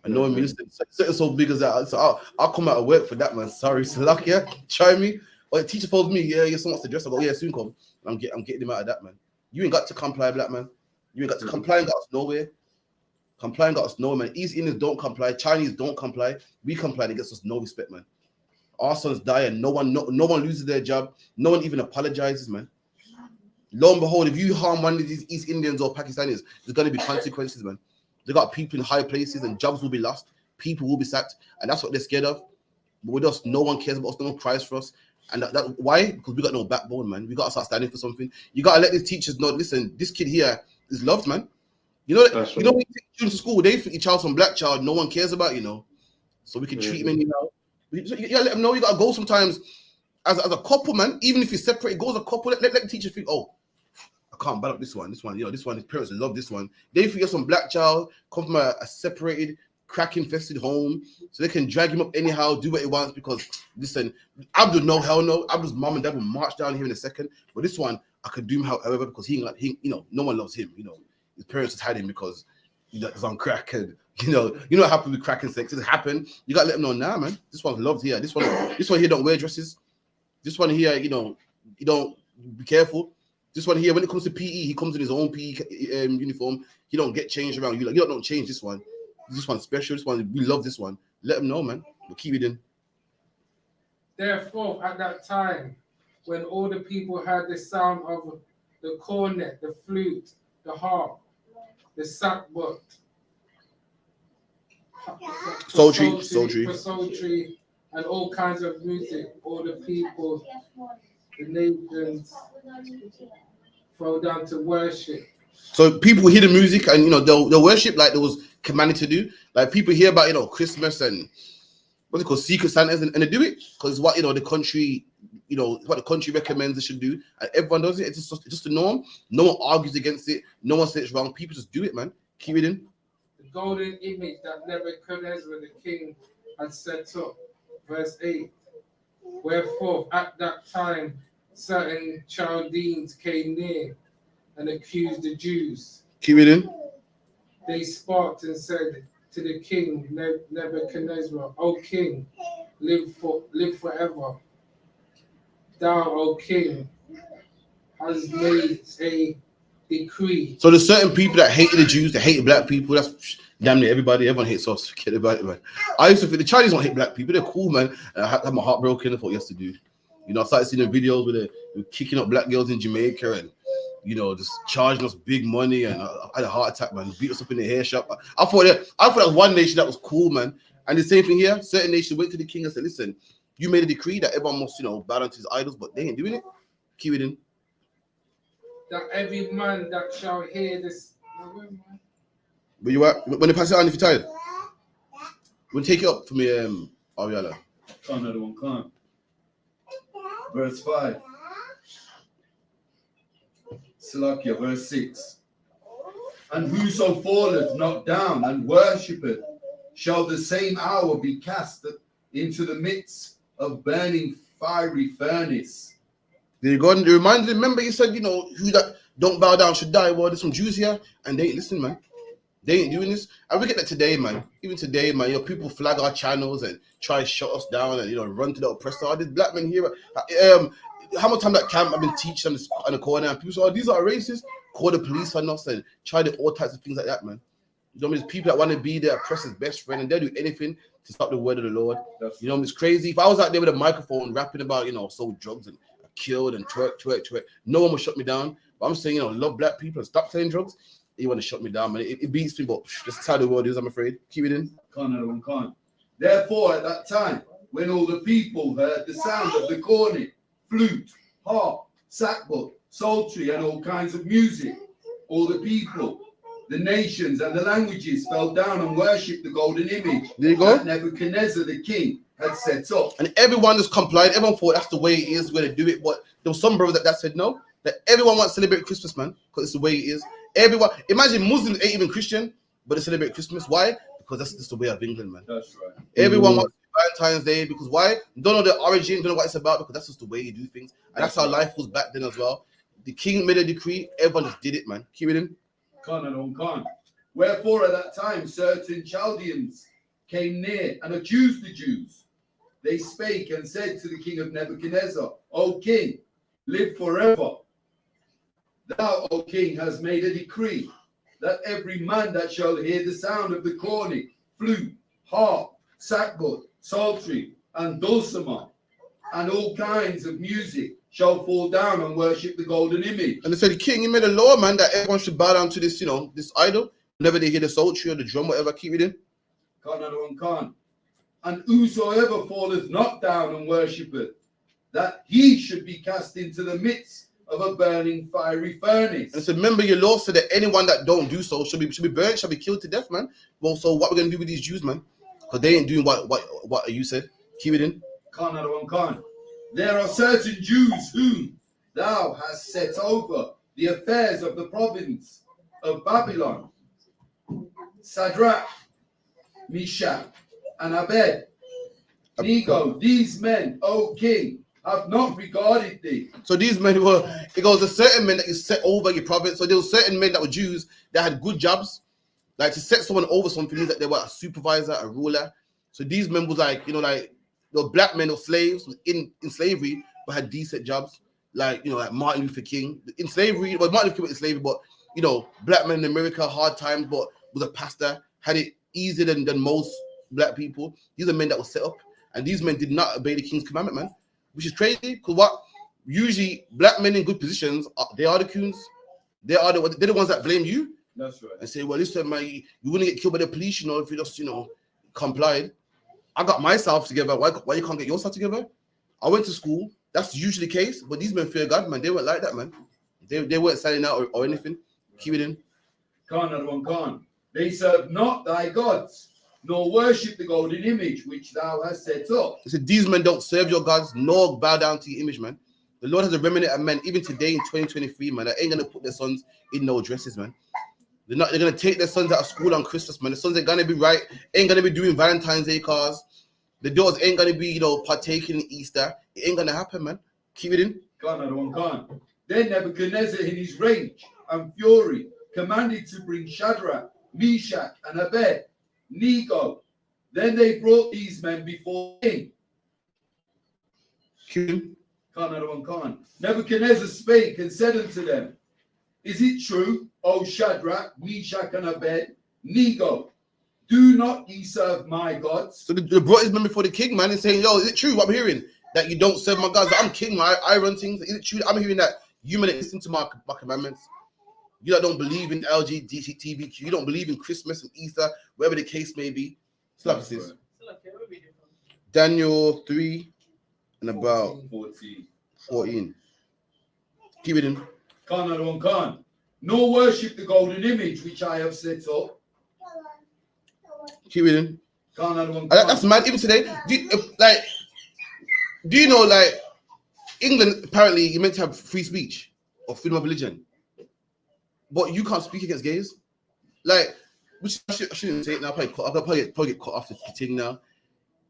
I know him. Something so big as that. So I'll come out of work for that, man. Sorry, Salakia. Try me. Or the teacher told me, yeah, someone wants to dress. I go, yeah, soon come. I'm getting him out of that, man. You ain't got to comply, black man. You ain't got to comply and got us nowhere. Comply and got us nowhere, man. East Indians don't comply. Chinese don't comply. We comply and it gets us no respect, man. Our sons die and no one loses their job. No one even apologizes, man. Lo and behold, if you harm one of these East Indians or Pakistanis, there's going to be consequences, man. They got people in high places and jobs will be lost. People will be sacked. And that's what they're scared of. But with us, no one cares about us. No one cries for us. And that why? Because we got no backbone, man. We got to start standing for something. You got to let these teachers know, listen, this kid here is loved, man. You know, when you take students to school, they think your child's some black child. No one cares about, So we can treat him, you got to let them know. You got to go sometimes as a couple, man. Even if you separate, go as a couple. Let the teacher think, oh, I can't bad up this one. This one, his parents love this one. They think you're some black child, come from a separated, crack-infested home, so they can drag him up anyhow, do what he wants, because, listen, Abdul, no, hell no. Abdul's mom and dad will march down here in a second, but this one, I could do him however, because no one loves him, His parents just had him because he's on crack, and, what happened with crack and sex. It happened. You got to let them know now, man. This one's loved here. This one here don't wear dresses. This one here, you don't be careful. This one here, when it comes to PE, he comes in his own PE uniform. He don't get changed around. You don't change this one. This one's special. This one, we love this one. Let them know, man. We'll keep it in. Therefore, at that time, when all the people heard the sound of the cornet, the flute, the harp, the sackbut, psaltery, and all kinds of music, all the people, the nations, fell down to worship. So people hear the music and they'll worship like there was commanded to do. Like people hear about Christmas and what's it called, Secret Santas, and they do it because what the country, what the country recommends they should do, and everyone does it. It's just the norm. No one argues against it. No one says it's wrong. People just do it, man. Keep it in. The golden image that Nebuchadnezzar the king had set up, verse 8. Wherefore at that time certain Chaldeans came near and accused the Jews. Keep it in. They sparked and said to the king Nebuchadnezzar, O king, live forever. Thou, O king, has made a decree. So there's certain people that hated the Jews, that hated black people. That's damn near everybody. Everyone hates us. Forget about it, man. I used to think the Chinese don't hate black people. They're cool, man. And I had my heart broken. I thought, yes, to do. I started seeing the videos where they're kicking up black girls in Jamaica and, just charging us big money. And I had a heart attack, man. Beat us up in the hair shop. I thought that was one nation that was cool, man. And the same thing here. Certain nations went to the king and said, listen, you made a decree that everyone must, bow down to his idols, but they ain't doing it. Keep it in. That every man that shall hear this. But you are when they pass it on if you're tired. We'll take it up for me, Ariella. Another one, come. Verse 5. Salakia, verse 6. And whoso falleth not down and worshipeth shall the same hour be cast into the midst of burning fiery furnace. There you go. And remember you said, who that don't bow down should die. Well, there's some Jews here and they ain't listening, man. They ain't doing this. And we get that today, man. Even today, man, people flag our channels and try to shut us down and, run to the oppressor. All these black men here, how much time that camp I've been teaching on the corner and people say, oh, these are racist. Call the police on us and try to all types of things like that, man. There's people that want to be their oppressor's best friend and they'll do anything to stop the word of the Lord. It's crazy. If I was out there with a microphone rapping about, sold drugs and killed and twerk, no one will shut me down. But I'm saying, love black people and stop selling drugs. You want to shut me down, man. It beats me, but that's how the world is, I'm afraid. Keep it in. Can't. Therefore, at that time, when all the people heard the sound of the cornet, flute, harp, sackbut, psaltery, and all kinds of music, all the people, the nations, and the languages fell down and worshipped the golden image that Nebuchadnezzar the king had set up. And everyone just complied. Everyone thought that's the way it is, we're going to do it. But there was some brothers that said no, that everyone wants to celebrate Christmas, man, because it's the way it is. Everyone, imagine Muslims ain't even Christian, but they celebrate Christmas. Why? Because that's just the way of England, man. That's right. Everyone wants to Valentine's Day because why? Don't know the origin, don't know what it's about because that's just the way you do things, and that's how life was back then as well. The king made a decree, everyone just did it, man. Keep it in. Con. Wherefore at that time certain Chaldeans came near and accused the Jews. They spake and said to the king of Nebuchadnezzar, O king, live forever. Thou, O king, hast made a decree that every man that shall hear the sound of the cornet, flute, harp, sackbut, psaltery, and dulcimer, and all kinds of music, shall fall down and worship the golden image. And they said, the king, he made a law, man, that everyone should bow down to this, this idol. Whenever they hear the psaltery or the drum, whatever, keep it in. Con. And whosoever falleth not down and worshipeth, that he should be cast into the midst of a burning fiery furnace. And so remember, your law said that anyone that don't do so should be burnt, shall be killed to death, man. Well, so what we're gonna do with these Jews, man? Because they ain't doing what you said. Keep it in. Con. There are certain Jews whom thou hast set over the affairs of the province of Babylon, Shadrach, Meshach, and Abednego. These men, O king, have not regarded thee. So these men it goes, a certain men that you set over your province. So there were certain men that were Jews that had good jobs. Like to set someone over something means that they were a supervisor, a ruler. So these men was like, the black men or slaves in slavery, but had decent jobs. Like, like Martin Luther King. In slavery, well, Martin Luther King was in slavery, but, black men in America, hard times, but was a pastor, had it easier than most black people. These are men that were set up. And these men did not obey the king's commandment, man. Which is crazy, because usually black men in good positions, they are the coons. They're the ones that blame you. That's right. And say, well, listen, man, you wouldn't get killed by the police, if you just, complied. I got myself together. Why you can't get yourself together? I went to school. That's usually the case. But these men fear God, man. They weren't like that, man. They weren't selling out or anything. Keep it in. Con. They serve not thy gods, nor worship the golden image which thou hast set up. They said, these men don't serve your gods, nor bow down to your image, man. The Lord has a remnant of men, even today in 2023, man, that ain't going to put their sons in no dresses, man. They're going to take their sons out of school on Christmas, man. The sons ain't going to be right, ain't going to be doing Valentine's Day cars. The daughters ain't going to be, partaking in Easter. It ain't going to happen, man. Keep it in. Con. Then Nebuchadnezzar in his rage and fury commanded to bring Shadrach, Meshach, and Abednego. Then they brought these men before him. Con. Nebuchadnezzar spake and said unto them, Is it true, O Shadrach, Meshach, and Abednego? Do not ye serve my gods? So they brought his men before the king, man, and saying, yo, is it true what I'm hearing? That you don't serve my gods? I'm king, I run things. Is it true? I'm hearing that you men listen to my commandments. You that don't believe in LGBTQ, you don't believe in Christmas and Easter, whatever the case may be. So like this. Daniel 3 and about 14. Keep it in. Con. Nor worship the golden image which I have set up. Keep it in. That's mad. Even today, do you know, like, England, apparently, you're meant to have free speech or freedom of religion, but you can't speak against gays. Like, which I shouldn't say it now. I'll probably get cut off the thing now.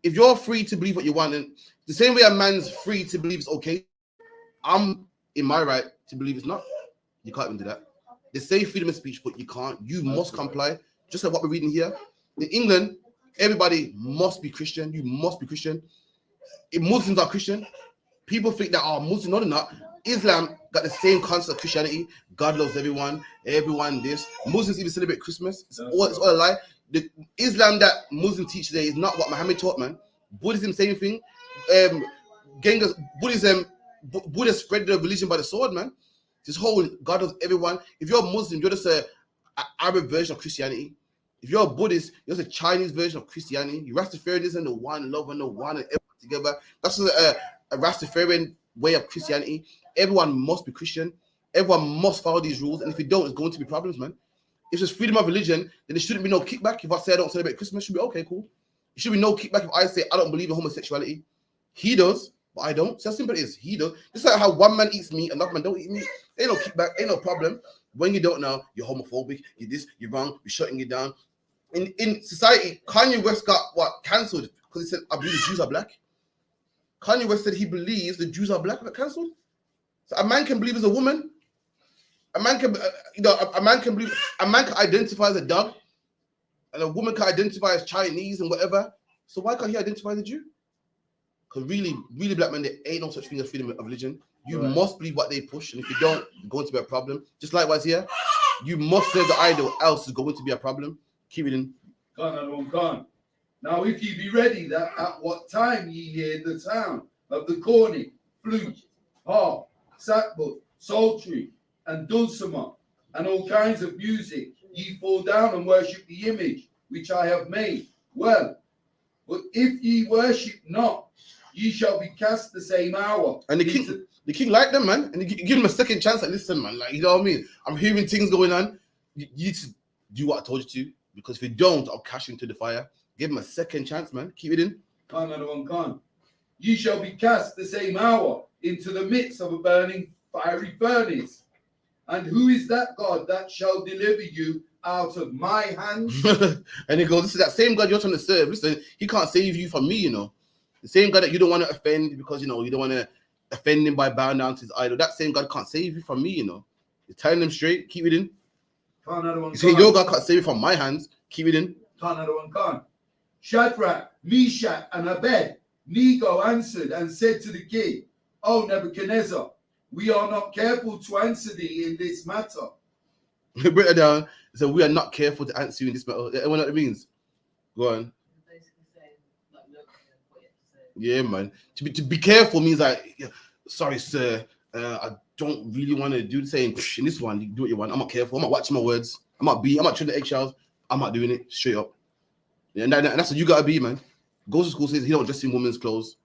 If you're free to believe what you want, and the same way a man's free to believe it's okay, I'm in my right to believe it's not. You can't even do that. They say freedom of speech, but you can't. You must comply. Just like what we're reading here. In England, everybody must be Christian. You must be Christian. If Muslims are Christian, people think that Muslims, no, they're not. Islam got the same concept of Christianity. God loves everyone this. Muslims even celebrate Christmas. It's all a lie. The Islam that Muslims teach today is not what Muhammad taught, man. Buddhism, same thing. Buddha spread the religion by the sword, man. This whole God loves everyone. If you're a Muslim, you're just an Arab version of Christianity. If you're a Buddhist, you're just a Chinese version of Christianity. You Rastafarianism, the one love and the one and everyone together. That's just a Rastafarian way of Christianity. Everyone must be Christian. Everyone must follow these rules. And if you don't, it's going to be problems, man. If there's freedom of religion, then there shouldn't be no kickback. If I say I don't celebrate Christmas, it should be okay, cool. There should be no kickback if I say I don't believe in homosexuality. He does, but I don't. So how simple it is. He does. Just like how one man eats meat, another man don't eat meat. Ain't no kickback, ain't no problem. When you don't know, you're homophobic, you're this, you're wrong, we're shutting you down. In society, Kanye West got cancelled because he said, I believe the Jews are black. Kanye West said he believes the Jews are black, but cancelled. So a man can believe as a woman. A man can, a man can believe, a man can identify as a dog, and a woman can identify as Chinese and whatever. So why can't he identify as a Jew? Because really, black men, there ain't no such thing as freedom of religion. You must believe what they push, and if you don't, it's going to be a problem. Just likewise here, you must serve the idol, else it's going to be a problem. Keep it in. Gone. Now, if ye be ready, that at what time ye hear the sound of the cornet, flute, harp, sackbut, psaltery, and dulcimer, and all kinds of music, ye fall down and worship the image which I have made. Well, but if ye worship not, ye shall be cast the same hour. And the king liked them, man. And he give him a second chance. Like, listen, man, like, you know what I mean? I'm hearing things going on. You need to do what I told you to, because if you don't, I'll cash into the fire. Give him a second chance, man. Keep it in. Can't. Ye shall be cast the same hour into the midst of a burning fiery furnace. And who is that God that shall deliver you out of my hand? And he goes, this is that same God you're trying to serve. Listen, he can't save you from me, you know. The same God that you don't want to offend because, you know, you don't want to offend him by bowing down to his idol. That same God can't save you from me, you know. You're telling them straight. Keep it in. You say your God can't save you from my hands. Keep it in. Can't. Shadrach, Meshach, and Abednego answered and said to the king, O Nebuchadnezzar, we are not careful to answer thee in this matter. Break it down. So we are not careful to answer you in this matter. Everyone know what it means? Go on. Yeah, man. To be careful means like, sorry, sir, I don't really want to do the same. In this one, you do what you want. I'm not careful. I'm not watching my words. I'm not treading the eggshells. I'm not doing it straight up. Yeah, and that's what you gotta be, man. Goes to school, says he don't dress in women's clothes.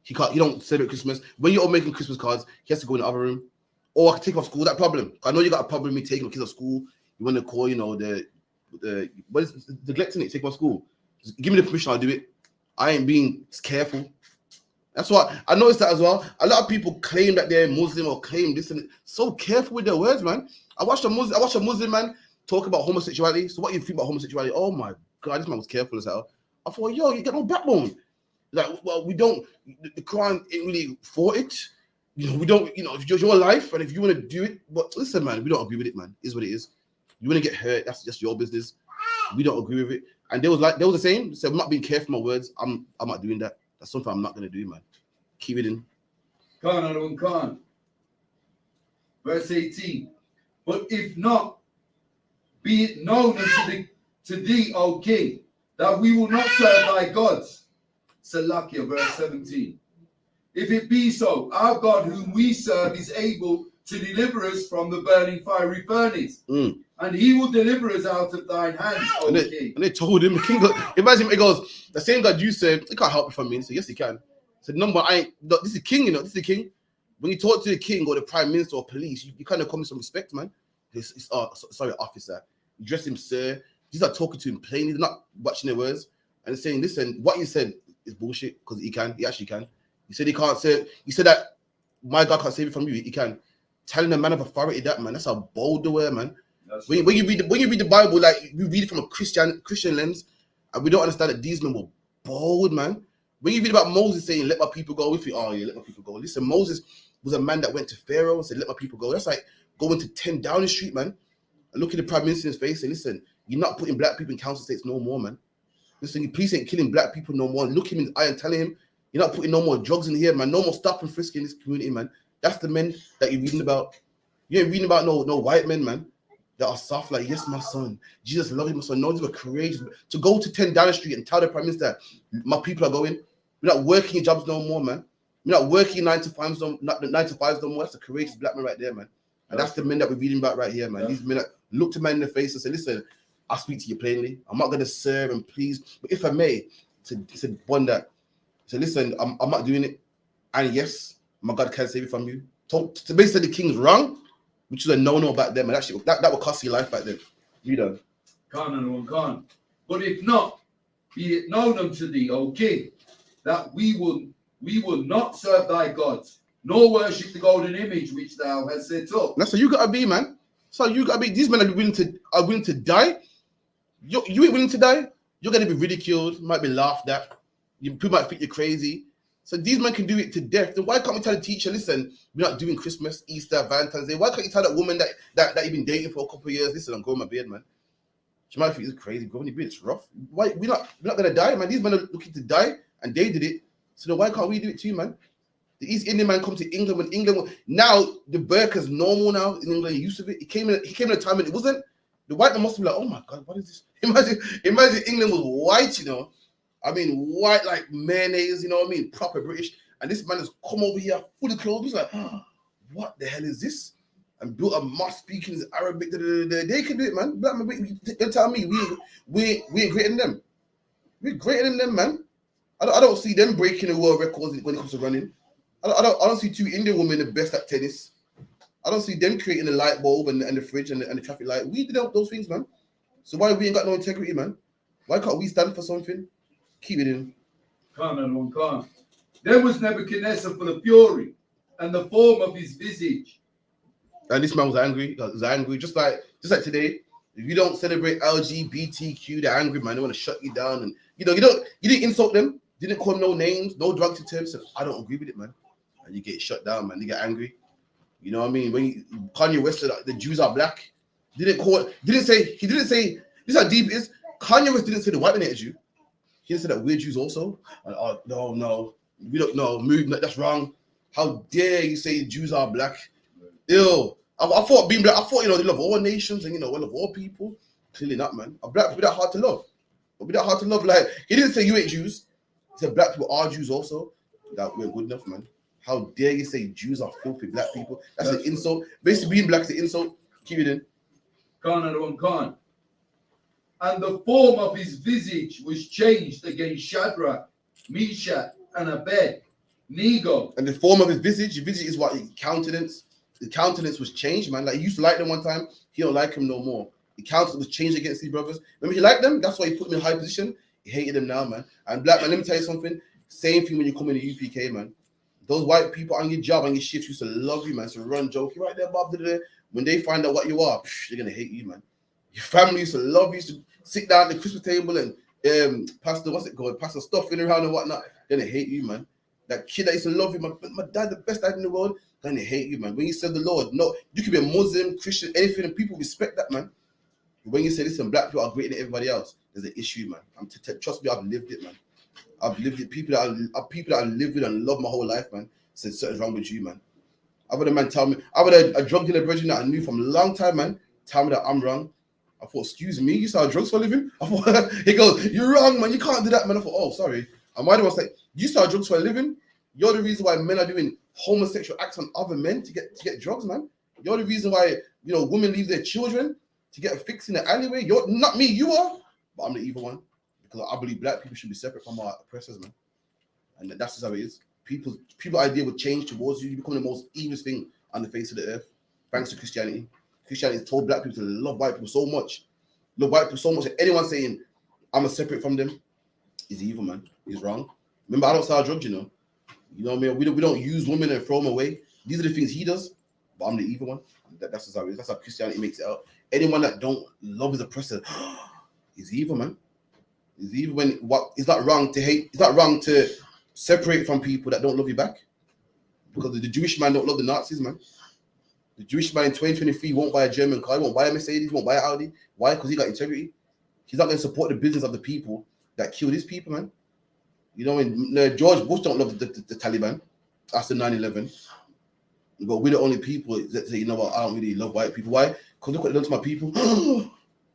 He don't celebrate Christmas. When you're all making Christmas cards, he has to go in the other room. Or I can take him off school. That problem. I know you got a problem with me taking the kids off school. You want to call, you know, the what is neglecting it? Take him off school. Just give me the permission. I'll do it. I ain't being careful. That's what I noticed that as well. A lot of people claim that they're Muslim or claim this and so careful with their words, man. I watched a Muslim man talk about homosexuality. So what do you think about homosexuality? Oh my God, this man was careful as hell. I thought, yo, you got no backbone. Like, well, we don't. The Quran ain't really for it. You know, we don't. You know, if it's your life and if you want to do it, but listen, man, we don't agree with it, man. It's what it is. You want to get hurt? That's just your business. We don't agree with it. And they was the same. So I'm not being careful with my words. I'm not doing that. That's something I'm not gonna do, man. Keep it in. Khan. Verse 18. But if not, be it known to thee, O king, that we will not serve thy gods. Salakia, verse 17. If it be so, our God whom we serve is able to deliver us from the burning fiery furnace. And he will deliver us out of thine hands, O king. And they told him, the king, imagine, it goes, the same God you serve, he can't help it from me. So yes, he can. So number, this is the king, you know, this is the king. When you talk to the king or the prime minister or police, you kind of come with some respect, man. Sorry, officer. You dress him, sir. These are talking to him plainly. They're not watching their words. And they're saying, listen, what you said is bullshit because he actually can. He said he can't say, he said that my God can't save you from you. He can. Telling a man of authority that, man, that's how bold they were, man. When you read the Bible, like we read it from a Christian lens, and we don't understand that these men were bold, man. When you read about Moses saying, let my people go, with you, oh yeah, let my people go. Listen, Moses was a man that went to Pharaoh and said, let my people go. That's like going to 10 Downing Street, man, and look at the prime minister in his face and listen, you're not putting black people in council states no more, man. Listen, you please ain't killing black people no more. Look him in the eye and telling him, you're not putting no more drugs in here, man. No more stop and frisk in this community, man. That's the men that you're reading about. You ain't reading about no white men, man, that are soft like, yes, my son. Jesus loved him, my son. No, these were courageous. To go to 10 Downing Street and tell the prime minister, my people are going. We're not working jobs no more, man. We're not working 9 to 5s no more. That's a courageous black man right there, man. And that's the men that we're reading about right here, man. Yeah. These men that look to man in the face and say, listen, I'll speak to you plainly. I'm not going to serve and please. But if I may, to bond that. So listen, I'm not doing it. And yes, my God can save you from you. To basically the king's wrong, which is a no-no back then, and actually that would cost you life back then. You know. Can't. But if not, be it known unto thee, O king, that we will not serve thy gods, nor worship the golden image which thou hast set up. That's how you gotta be, man. So you gotta be. These men are willing to die. You ain't willing to die. You're gonna be ridiculed, might be laughed at. people might think you're crazy. So these men can do it to death. Then why can't we tell the teacher, listen, we're not doing Christmas, Easter, Valentine's Day? Why can't you tell that woman that you've been dating for a couple of years, listen, I'm growing my beard, man. She might think it's crazy, growing your beard, it's rough. Why we're not gonna die, man? These men are looking to die, and they did it. So then why can't we do it too, man? The East Indian man come to England when England now the burqa's normal now in England. Use of it. He came in a time when it wasn't. The white man must be like, oh my God, what is this? Imagine England was white, you know. I mean, white like mayonnaise, you know what I mean? Proper British. And this man has come over here fully clothed. He's like, oh, what the hell is this? And built a mosque speaking Arabic. They can do it, man. Black man, they tell me we ain't greater than them. We're greater than them, man. I don't see them breaking the world records when it comes to running. I don't see two Indian women the best at tennis. I don't see them creating the light bulb and the fridge and the traffic light. We did those things, man. So why we ain't got no integrity, man? Why can't we stand for something? Keep it in. Can't. There was Nebuchadnezzar full of fury, and the form of his visage. And this man was angry. Just like today. If you don't celebrate LGBTQ, they're angry, man. They want to shut you down, and you didn't insult them, didn't call them no names, no drug terms. I don't agree with it, man. And you get shut down, man. You get angry. You know what I mean? When Kanye West said the Jews are black, he didn't say. This is how deep it is. Kanye West didn't say the white man hated you. He didn't say that we're Jews also. And, no, we don't know. That's wrong. How dare you say Jews are black? Ew. I thought being black, they love all nations and we love all people. Clearly not, man. A black people that hard to love. But be that hard to love. Like he didn't say you ain't Jews. He said black people are Jews also. That we're good enough, man. How dare you say Jews are filthy black people? That's an insult. Basically, being black is an insult. Keep it in. Khan. And the form of his visage was changed against Shadrach, Meshach, and Abednego. And the form of his visage is what? Countenance. The countenance was changed, man. Like he used to like them one time, he don't like him no more. The countenance was changed against these brothers. Remember, he liked them. That's why he put them in high position. He hated them now, man. And black man, let me tell you something. Same thing when you come in the UPK, man. Those white people on your job, on your shift, used to love you, man. So run, joke, you right there, Bob. When they find out what you are, they're gonna hate you, man. Your family used to love you, used to sit down at the Christmas table and pass the stuffing around and whatnot. They're gonna hate you, man. That kid that used to love you, my dad, the best dad in the world, gonna hate you, man. When you serve the Lord, no, you could be a Muslim, Christian, anything, and people respect that, man. When you say, listen, black people are greater than everybody else, there's an issue, man. Trust me, I've lived it, man. I've lived it. People that I live with and love my whole life, man, said something's wrong with you, man. I've had a man tell me, I've had a drug dealer brethren that I knew from a long time, man, tell me that I'm wrong. I thought, excuse me, you sell drugs for a living? I thought, he goes, you're wrong, man, you can't do that, man. I thought, oh, sorry. And my dad was like, you sell drugs for a living? You're the reason why men are doing homosexual acts on other men to get drugs, man. You're the reason why, women leave their children to get a fix in the alleyway. You're not me, you are, but I'm the evil one. Because I believe black people should be separate from our oppressors, man. And that's just how it is. People's idea would change towards you. You become the most evil thing on the face of the earth. Thanks to Christianity. Christianity has told black people to love white people so much. Love white people so much that anyone saying, I'm a separate from them, is evil, man. He's wrong. Remember, I don't sell drugs, You know what I mean? We don't use women and throw them away. These are the things he does, but I'm the evil one. That's just how it is. That's how Christianity makes it out. Anyone that don't love his oppressor is evil, man. It's evil when it's not wrong to hate. It's not wrong to separate from people that don't love you back. Because the Jewish man don't love the Nazis, man. The Jewish man in 2023 won't buy a German car, he won't buy a Mercedes, won't buy an Audi. Why? Because he got integrity. He's not going to support the business of the people that killed his people, man. When George Bush don't love the Taliban after 9/11, but we're the only people that say, I don't really love white people. Why? Because look what they done to my people.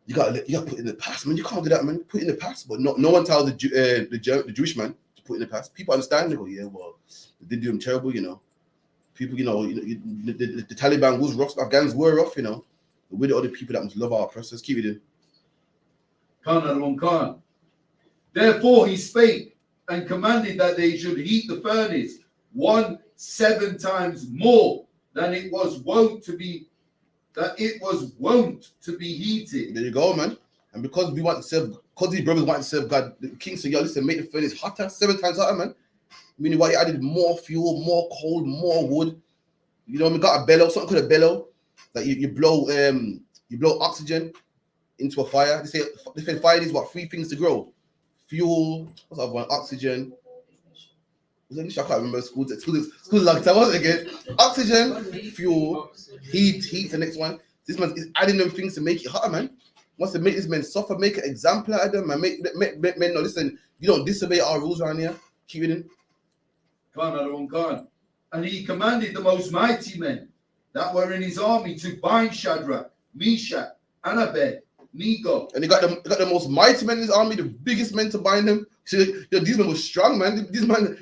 you got to put in the past, man. You can't do that, man. Put in the past, but no one tells the Jewish man to put in the past. People understand. They go, yeah, well, they do them terrible, People, the Taliban was rough. Afghans were rough, But we're the other people that must love our oppressors. Keep it in. Khan. Therefore he spake and commanded that they should heat the furnace 7 times more than it was wont to be heated. There you go, man. And because these brothers want to serve God, the king said, listen, make the furnace hotter, 7 times hotter, man. Meaning why he added more fuel, more coal, more wood. We got a bellow, something called a bellow, that you blow oxygen into a fire. They say fire needs 3 things to grow: fuel, what's the other one? Oxygen. Was English? I can't remember. School long time. What's it again? Oxygen, fuel, heat, the next one. This man is adding them things to make it hotter, man. Wants to make this man suffer, make an example out of them, man. Make men know, listen, you don't disobey our rules around here. Keep it in. Gone. And he commanded the most mighty men that were in his army to bind Shadrach, Meshach, and Abednego. And he got the most mighty men in his army, the biggest men to bind them. So, these men were strong, man. These men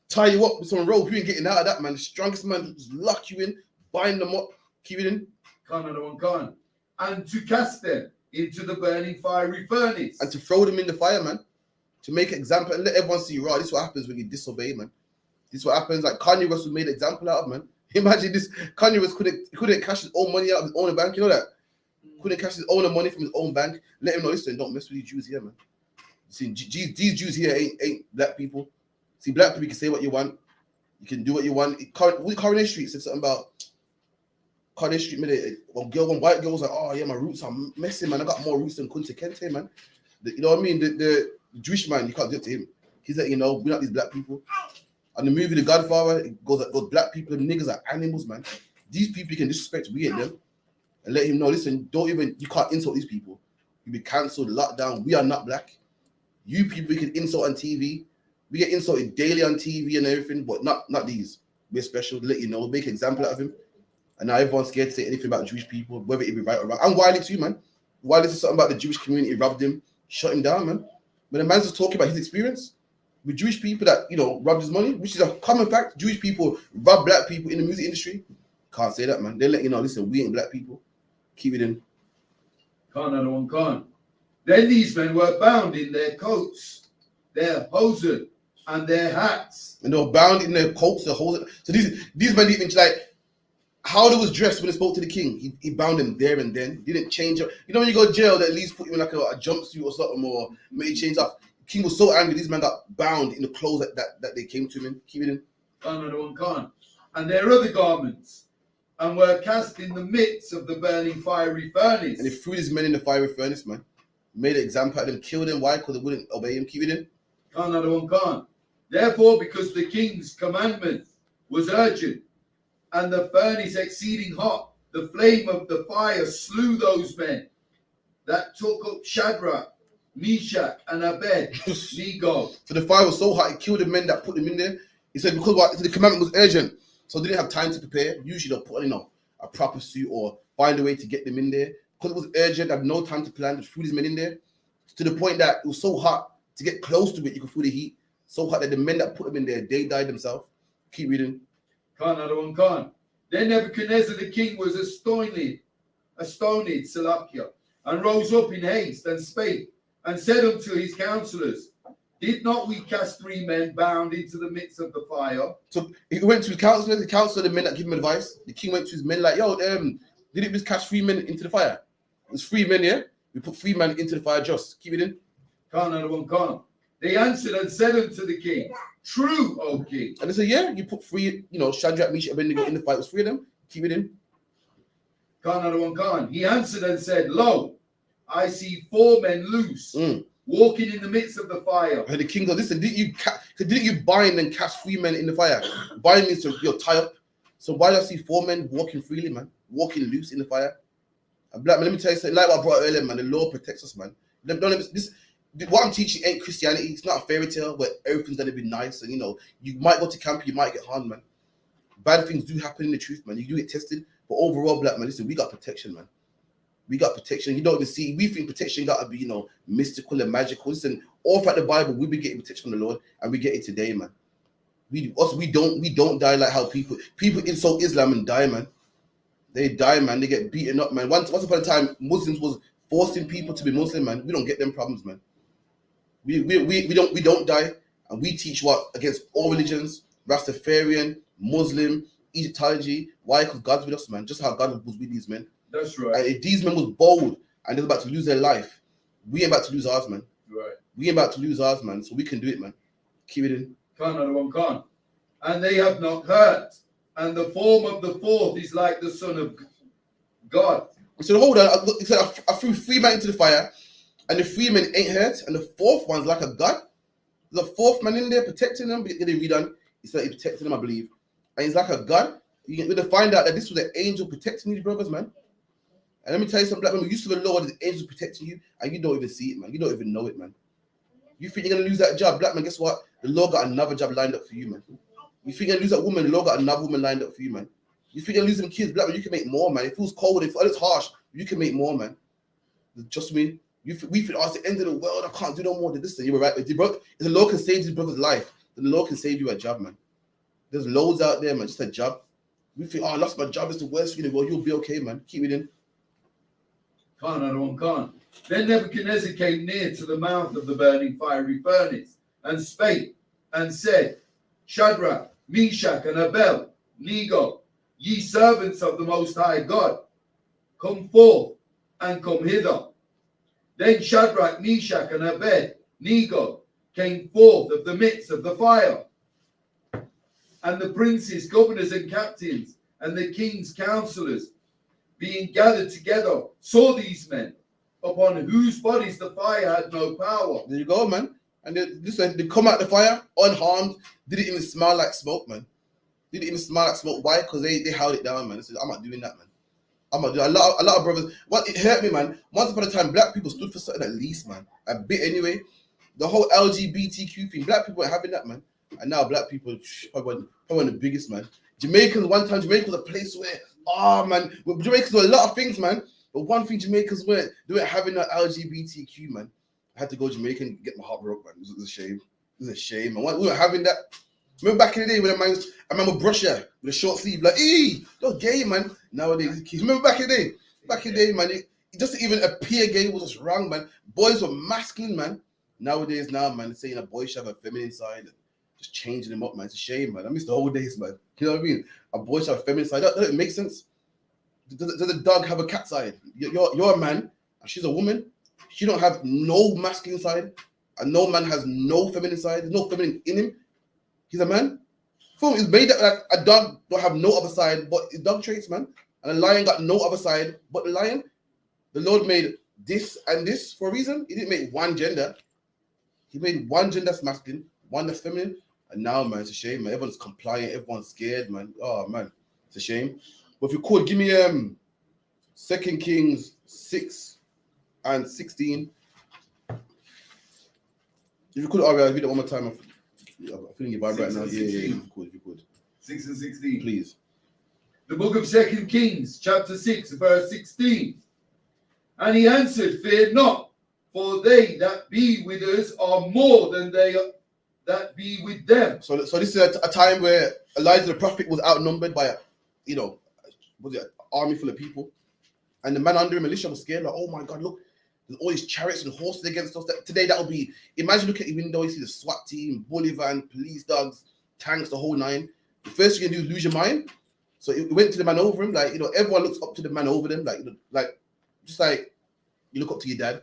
tie you up with some rope. You ain't getting out of that, man. The strongest man just lock you in, bind them up, keep it in. Gone. And to cast them into the burning fiery furnace. And to throw them in the fire, man. To make an example and let everyone see, right, this is what happens when you disobey, man. This is what happens. Like Kanye West was made an example out of, man. Imagine this. Kanye West couldn't cash his own money out of his own bank. You know that? Couldn't cash his own money from his own bank. Let him know, listen, don't mess with these Jews here, man. See, these Jews here ain't black people. See, black people, you can say what you want. You can do what you want. Coronation Street said something about Coronation Street. When white girls like, oh yeah, my roots are messy, man. I got more roots than Kunta Kinte, man. You know what I mean? The Jewish man, you can't do it to him. He's like, you know, we're not these black people. And the movie The Godfather, it goes black people and niggas are animals, man. These people you can disrespect, we ain't them. And let him know, listen, you can't insult these people. You'll be cancelled, locked down. We are not black. You people you can insult on TV. We get insulted daily on TV and everything, but not these. We're special, let you know, make an example out of him. And now everyone's scared to say anything about Jewish people, whether it be right or wrong. And Wiley too, man. Wiley said something about the Jewish community, robbed him, shut him down, man. When the man's just talking about his experience with Jewish people that, you know, robbed his money, which is a common fact. Jewish people rob black people in the music industry. Can't say that, man. They let you know, listen, we ain't black people. Keep it in. Can't. Then these men were bound in their coats, their hosen, and their hats. And they were bound in their coats, their hosen. So these men didn't like how they was dressed when they spoke to the king. He bound them there and then. He didn't change up. You know when you go to jail, they at least put you in like a jumpsuit or something, or maybe change up. King was so angry, these men got bound in the clothes that they came to him in. Keep it in. And their other garments, and were cast in the midst of the burning fiery furnace. And he threw these men in the fiery furnace, man. Made an example of them, killed them. Why? Because they wouldn't obey him. Keep it in. Therefore, because the king's commandment was urgent, and the furnace exceeding hot, the flame of the fire slew those men that took up Shadrach, Meshach, and Abednego. So the fire was so hot, it killed the men that put them in there. He said because what? The commandment was urgent, so they didn't have time to prepare. Usually they'll put on, a proper suit or find a way to get them in there. Because it was urgent, they had no time to plan. They threw these men in there to the point that it was so hot to get close to it, you could feel the heat. So hot that the men that put them in there, they died themselves. Keep reading. Then Nebuchadnezzar the king was astonished, Salakia, and rose up in haste and spake and said unto his counselors, did not we cast 3 men bound into the midst of the fire? So he went to his counselors, the counselor, the men that give him advice. The king went to his men like, yo, did it just cast 3 men into the fire? It was 3 men, yeah? We put 3 men into the fire just. Keep it in. They answered and said unto the king, true, O king. And they said, yeah, you put 3, Shadrach, Meshach, Abednego in the fire. It was 3 of them. Keep it in. He answered and said, lo, I see 4 men loose, walking in the midst of the fire. And the king goes, listen, didn't you bind and cast 3 men in the fire? Bind means you're tied up. So why do I see 4 men walking freely, man? Walking loose in the fire? Black man, let me tell you something. Like what I brought earlier, man, the Lord protects us, man. What I'm teaching ain't Christianity. It's not a fairy tale where everything's gonna be nice. And you might go to camp, you might get harmed, man. Bad things do happen in the truth, man. You do get tested, but overall, black man, listen, we got protection, man. We got protection. You don't even see. We think protection gotta be, mystical and magical. Listen, all throughout the Bible, we be getting protection from the Lord, and we get it today, man. We don't die like how people insult Islam and die, man. They die, man. They get beaten up, man. Once upon a time, Muslims was forcing people to be Muslim, man. We don't get them problems, man. We don't die, and we teach what against all religions, Rastafarian, Muslim, Egyptology. Why? Because God's with us, man. Just how God was with these men. That's right. And if these men was bold and they're about to lose their life, we ain't about to lose ours, man. Right. We ain't about to lose ours, man. So we can do it, man. Keep it in. Can't. And they have not hurt. And the form of the 4th is like the Son of God. So hold on. He said, I threw 3 men into the fire. and the 3 men ain't hurt, and the 4th one's like a god. There's a 4th man in there protecting them. Get it redone. He's like protecting them, I believe, and he's like a god. You're going to find out that this was an angel protecting these brothers, man. And let me tell you something, black men, used to the Lord, the angels protecting you, and you don't even see it, man. You don't even know it, man. You think you're going to lose that job, black man, guess what? The Lord got another job lined up for you, man. You think you're going to lose that woman, the Lord got another woman lined up for you, man. You think you're going to lose them kids, black man, you can make more, man. It feels cold, it feels harsh, you can make more, man. Just me. We think, oh, it's the end of the world, I can't do no more than this thing. You were right. If the Lord can save his brother's life, then the Lord can save you a job, man. There's loads out there, man, just a job. We think, oh, I lost my job, it's the worst thing in the world. You'll be okay, man. Keep it in. Can't. Then Nebuchadnezzar came near to the mouth of the burning fiery furnace and spake and said, Shadrach, Meshach, and Abednego, ye servants of the Most High God, come forth and come hither. Then Shadrach, Meshach, and Abednego came forth of the midst of the fire. And the princes, governors, and captains, and the king's counselors, being gathered together, saw these men, upon whose bodies the fire had no power. There you go, man. And they come out the fire unharmed. Didn't even smell like smoke, man. Didn't even smell like smoke. Why? Because they held it down, man. They said, I'm not doing that, man. I'm not doing a lot of brothers. What it hurt me, man. Once upon a time, black people stood for something at least, man. A bit anyway. The whole LGBTQ thing, black people weren't having that, man. And now black people probably one of the biggest, man. Jamaicans, one time, Jamaica was a place where, man, Jamaicans were a lot of things, man. But one thing Jamaicans weren't, they weren't having that LGBTQ, man. I had to go to Jamaica and get my heart broke, man. It was a shame. It was a shame, man. We weren't having that. Remember back in the day when a man would brush hair with a short sleeve, like, you're gay, man. Nowadays, remember back in the day? Back in the day, man, it just to even appear gay was just wrong, man. Boys were masculine, man. Nowadays, man, saying a boy should have a feminine side and just changing them up, man. It's a shame, man. I miss the old days, man. You know what I mean? A boy should have a feminine side. That doesn't make sense. Does a dog have a cat side? You're a man, and she's a woman. She don't have no masculine side, and no man has no feminine side. There's no feminine in him. He's a man. Fool, it's made that like a dog don't have no other side but his dog traits, man. And a lion got no other side but the lion. The Lord made this and this for a reason. He didn't make one gender. He made one gender that's masculine, one that's feminine. And now, man, it's a shame, man. Everyone's compliant, everyone's scared, man. Oh, man, it's a shame. But if you could, give me 2 Kings 6 and 16. If you could, I'll read it one more time. I'm feeling your vibe right now. Yeah, if you could. 6 and 16. Please. The book of 2 Kings, chapter 6, verse 16. And he answered, fear not, for they that be with us are more than they that be with them. So this is a time where Elijah the prophet was outnumbered by an army full of people. And the man under him, Elisha, was scared, like, oh my God, look, there's all these chariots and horses against us. Today, that'll be, imagine looking at the window, you see the SWAT team, bully van, police dogs, tanks, the whole nine. The first thing you do is lose your mind. So it went to the man over him, like, everyone looks up to the man over them, just like you look up to your dad.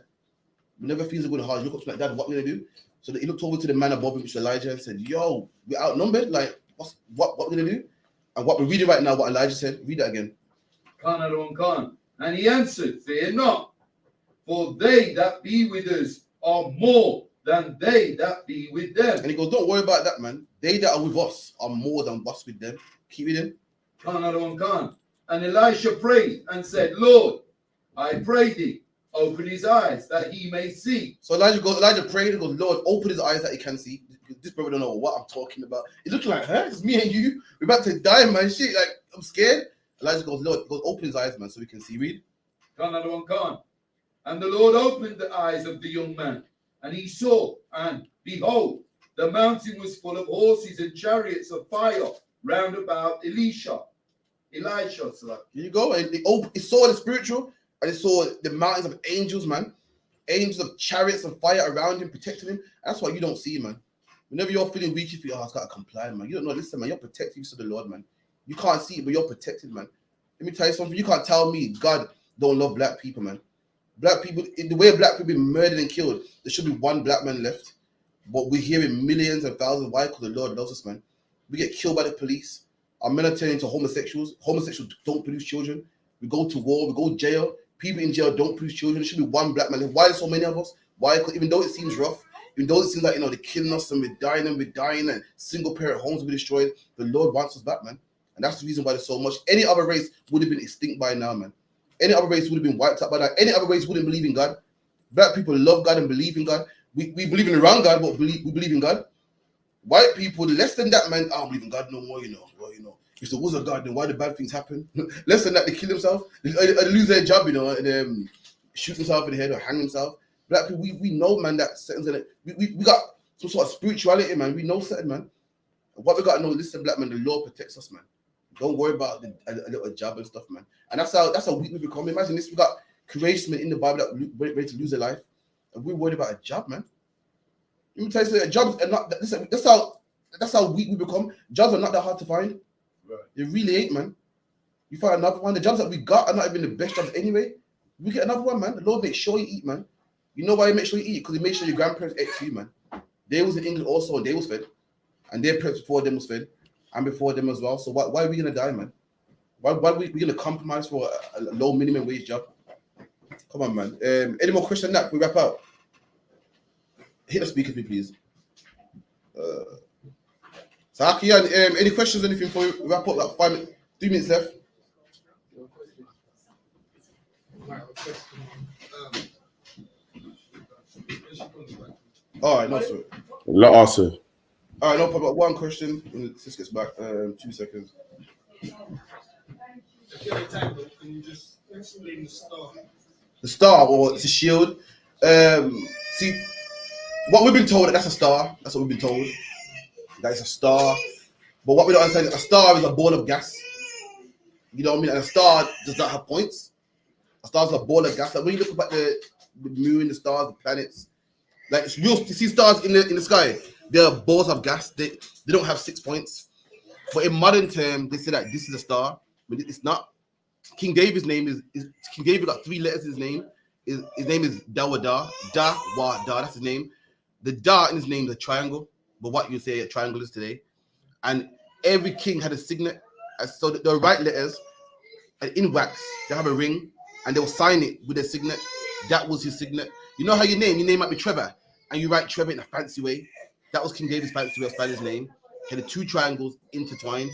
Whenever things are going hard, you look up to like, dad, what are we gonna do? So he looked over to the man above him, which is Elijah, and said, yo, we're outnumbered, like, what we're gonna do? And what we're reading right now, what Elijah said, read that again. And he answered, fear not, for they that be with us are more than they that be with them. And he goes, don't worry about that, man. They that are with us are more than us with them. Keep reading. And Elisha prayed and said, Lord, I pray thee, open his eyes that he may see. So Elijah prayed and goes, Lord, open his eyes that he can see. This brother don't know what I'm talking about. It looks like, it's me and you. We're about to die, man. Shit, like, I'm scared. Elijah goes, Lord, open his eyes, man, so we can see. Read. And the Lord opened the eyes of the young man, and he saw, and behold, the mountain was full of horses and chariots of fire round about Elisha. Here you go. And it saw the spiritual, and it saw the mountains of angels, man. Angels of chariots and fire around him, protecting him. That's what you don't see, man. Whenever you're feeling weak, you feel, I've got to comply, man. You don't know. Listen, man, you're protected to the Lord, man. You can't see it, but you're protected, man. Let me tell you something. You can't tell me God don't love black people, man. Black people, in the way black people been murdered and killed, there should be one black man left. But we're hearing millions and thousands. Why? Because the Lord loves us, man. We get killed by the police. Our men are turning into homosexuals. Homosexuals don't produce children. We go to war. We go to jail. People in jail don't produce children. There should be one black man. Why are there so many of us? Why? Because even though it seems rough, even though it seems like, you know, they're killing us and we're dying and single parent homes will be destroyed, the Lord wants us back, man. And that's the reason why there's so much. Any other race would have been extinct by now, man. Any other race would have been wiped out by now. Any other race wouldn't believe in God. Black people love God and believe in God. We believe in the wrong God, but we believe in God. White people, less than that, man, I don't believe in God no more, you know. Well, you know, if there was a God, then why do bad things happen? Less than that, they kill themselves, they lose their job, you know, and shoot themselves in the head or hang themselves. Black people, we know, man, that settings in it. We got some sort of spirituality, man. We know certain, man. What we got to know, listen, black man, the Lord protects us, man. Don't worry about a little job and stuff, man. And that's how weak we become. Imagine this: we got courageous men in the Bible that ready to lose their life, and we're worried about a job, man. Let me tell you something. Jobs are not. Listen, that's how weak we become. Jobs are not that hard to find. Right. They really ain't, man. You find another one. The jobs that we got are not even the best jobs anyway. We get another one, man. The Lord makes sure you eat, man. You know why He makes sure you eat? Because He made sure your grandparents ate for you, man. They was in England also, and they was fed, and their parents before them was fed, and before them as well. So why are we gonna die, man? Why are we gonna compromise for a low minimum wage job? Come on, man. Any more questions on that? We wrap up. Hit the speaker, please. So Akian, any questions, anything for you? Wrap up, like 3 minutes left. All right, no, sir. Let us, sir. All right, no problem. One question. This gets back. 2 seconds. If you have time, can you just explain the star? The star, or it's a shield. See, what we've been told, that's a star. That's what we've been told. That is a star. But what we don't understand is a star is a ball of gas. You know what I mean? And a star does not have points. A star is a ball of gas. Like when you look at the moon, the stars, the planets, like you see stars in the sky, they're balls of gas. They don't have 6 points. But in modern terms, they say that this is a star, but it's not. King David's name is King David got 3 letters in his name. His name is Dawada. Da-wa-da, that's his name. The da in his name is a triangle, but what you say a triangle is today. And every king had a signet. So the right letters, and in wax, they have a ring, and they will sign it with their signet. That was his signet. You know how your name might be Trevor, and you write Trevor in a fancy way. That was King David's fancy way of spelling his name. He had the 2 triangles intertwined.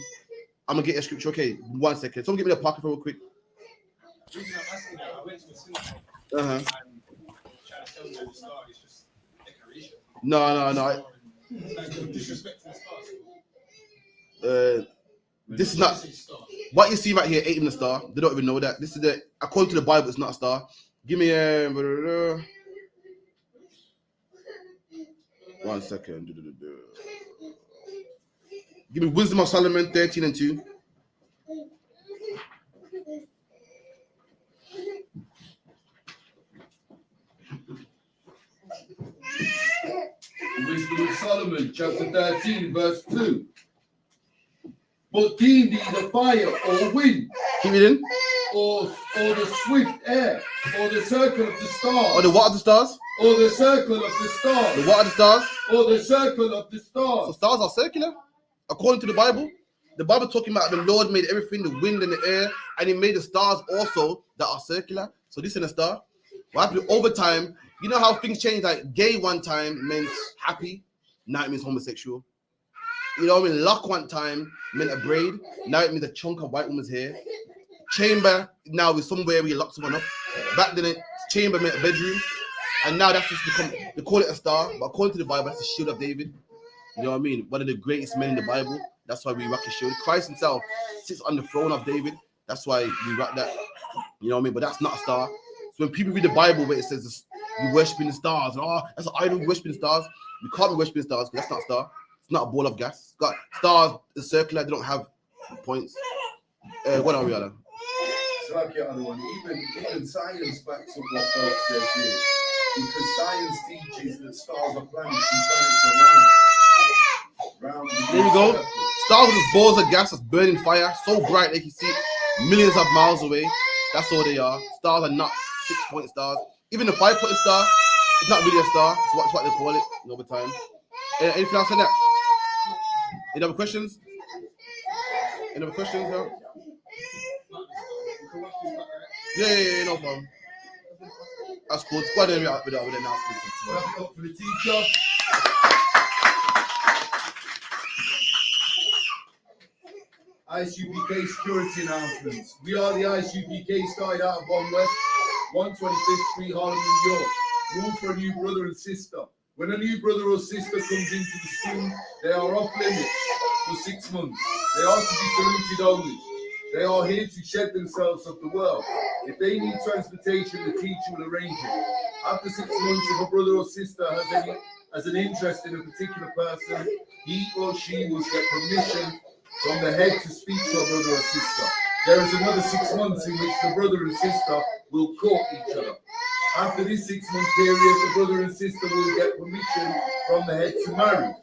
I'm gonna get a scripture. Okay, 1 second. Someone give me the pocket for real quick. The reason I'm asking that, I went to a synagogue And trying to tell you the star is just decoration. No. Like disrespecting the stars. This is not what you see right here. Ain't even a star. They don't even know that. This is according to the Bible, it's not a star. Give me 1 second. Give me Wisdom of Solomon 13:2. Wisdom of Solomon, chapter 13, verse 2. But deem thee the fire or wind, Keep it in. or the swift air, or the circle of the stars. Or the what of the stars? Or the circle of the stars. The what of the stars? Or the circle of the stars. So stars are circular, according to the Bible. The Bible talking about the Lord made everything, the wind and the air, and He made the stars also that are circular. So this is a star. What happened over time? You know how things change. Like gay one time meant happy, now it means homosexual. You know what I mean? Lock one time meant a braid, now it means a chunk of white woman's hair. Chamber now is somewhere where you lock someone up. Back then, chamber meant a bedroom, and now that's just become. They call it a star, but according to the Bible, that's the shield of David. You know what I mean? One of the greatest men in the Bible. That's why we rock his shield. Christ Himself sits on the throne of David. That's why we rock that. You know what I mean? But that's not a star. So when people read the Bible where it says you worshiping the stars, and that's an idol, worshiping the stars. You can't be worshiping the stars because that's not a star. It's not a ball of gas. It's got stars, the circular, they don't have points. What are we, Alan? It's like the other one. Even science backs up what God says here. Because science teaches that stars are planets and planets are round. There you go. Stars with balls of gas that's burning fire, so bright they can see millions of miles away. That's all they are. Stars are not 6-point stars. Even the 5-point star, it's not really a star. It's what they call it over time. Anything else on that? Any other questions? Any other questions? No? Yeah, no problem. That's cool. Go ahead with the announcement. Wrap it up for the teacher. I.S.U.P.K security announcements. We are the I.S.U.P.K, started out of Bonn West, 125th Street, Harlem, New York. Rule for a new brother and sister. When a new brother or sister comes into the school, they are off limits for 6 months. They are to be saluted only. They are here to shed themselves of the world. If they need transportation, the teacher will arrange it. After 6 months, if a brother or sister has an interest in a particular person, he or she will get permission from the head to speak to a brother or sister. There is another 6 months in which the brother and sister will court each other. After this 6-month period, the brother and sister will get permission from the head to marry.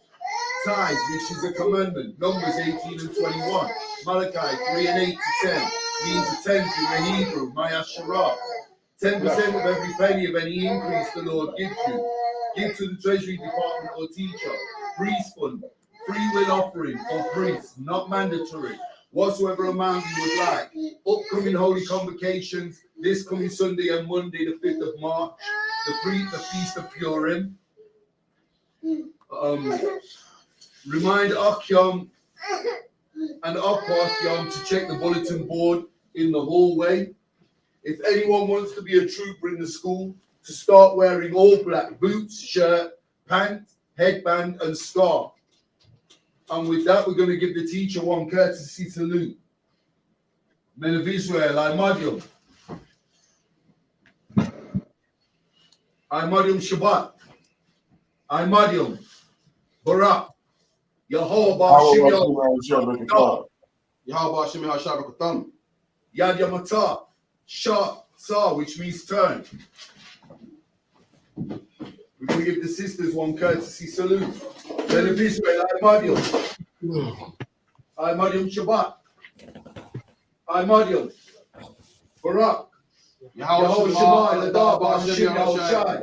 Tithes, which is a commandment, Numbers 18 and 21. Malachi 3 and 8 to 10 means a tenth in the Hebrew, Mayasharah. 10% of every penny of any increase the Lord gives you. Give to the treasury department or teacher. Priest fund, free will offering for priests, not mandatory. Whatsoever amount you would like. Upcoming holy convocations this coming Sunday and Monday, the 5th of March, the Feast of Purim. Remind Akyam and Akyam to check the bulletin board in the hallway. If anyone wants to be a trooper in the school, to start wearing all black boots, shirt, pants, headband, and scarf. And with that, we're going to give the teacher one courtesy salute. Men of Israel, I.M.U.P.K. I.M.U.P.K. Shabbat. I.M.U.P.K. Barak. Yahweh Shimon. Yad Yamatah. Shah, which means turn. We're going to give the sisters one courtesy salute. Men of Israel, I.M.U.P.K. I.M.U.P.K. Shabbat. I.M.U.P.K. Barak. Yahweh Shemai, Ladar, Ba'ashim Yahushai.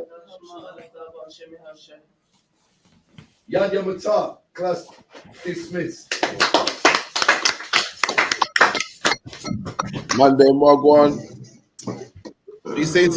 Yad Yamatah. Class dismissed. Monday, Margwan. He's saying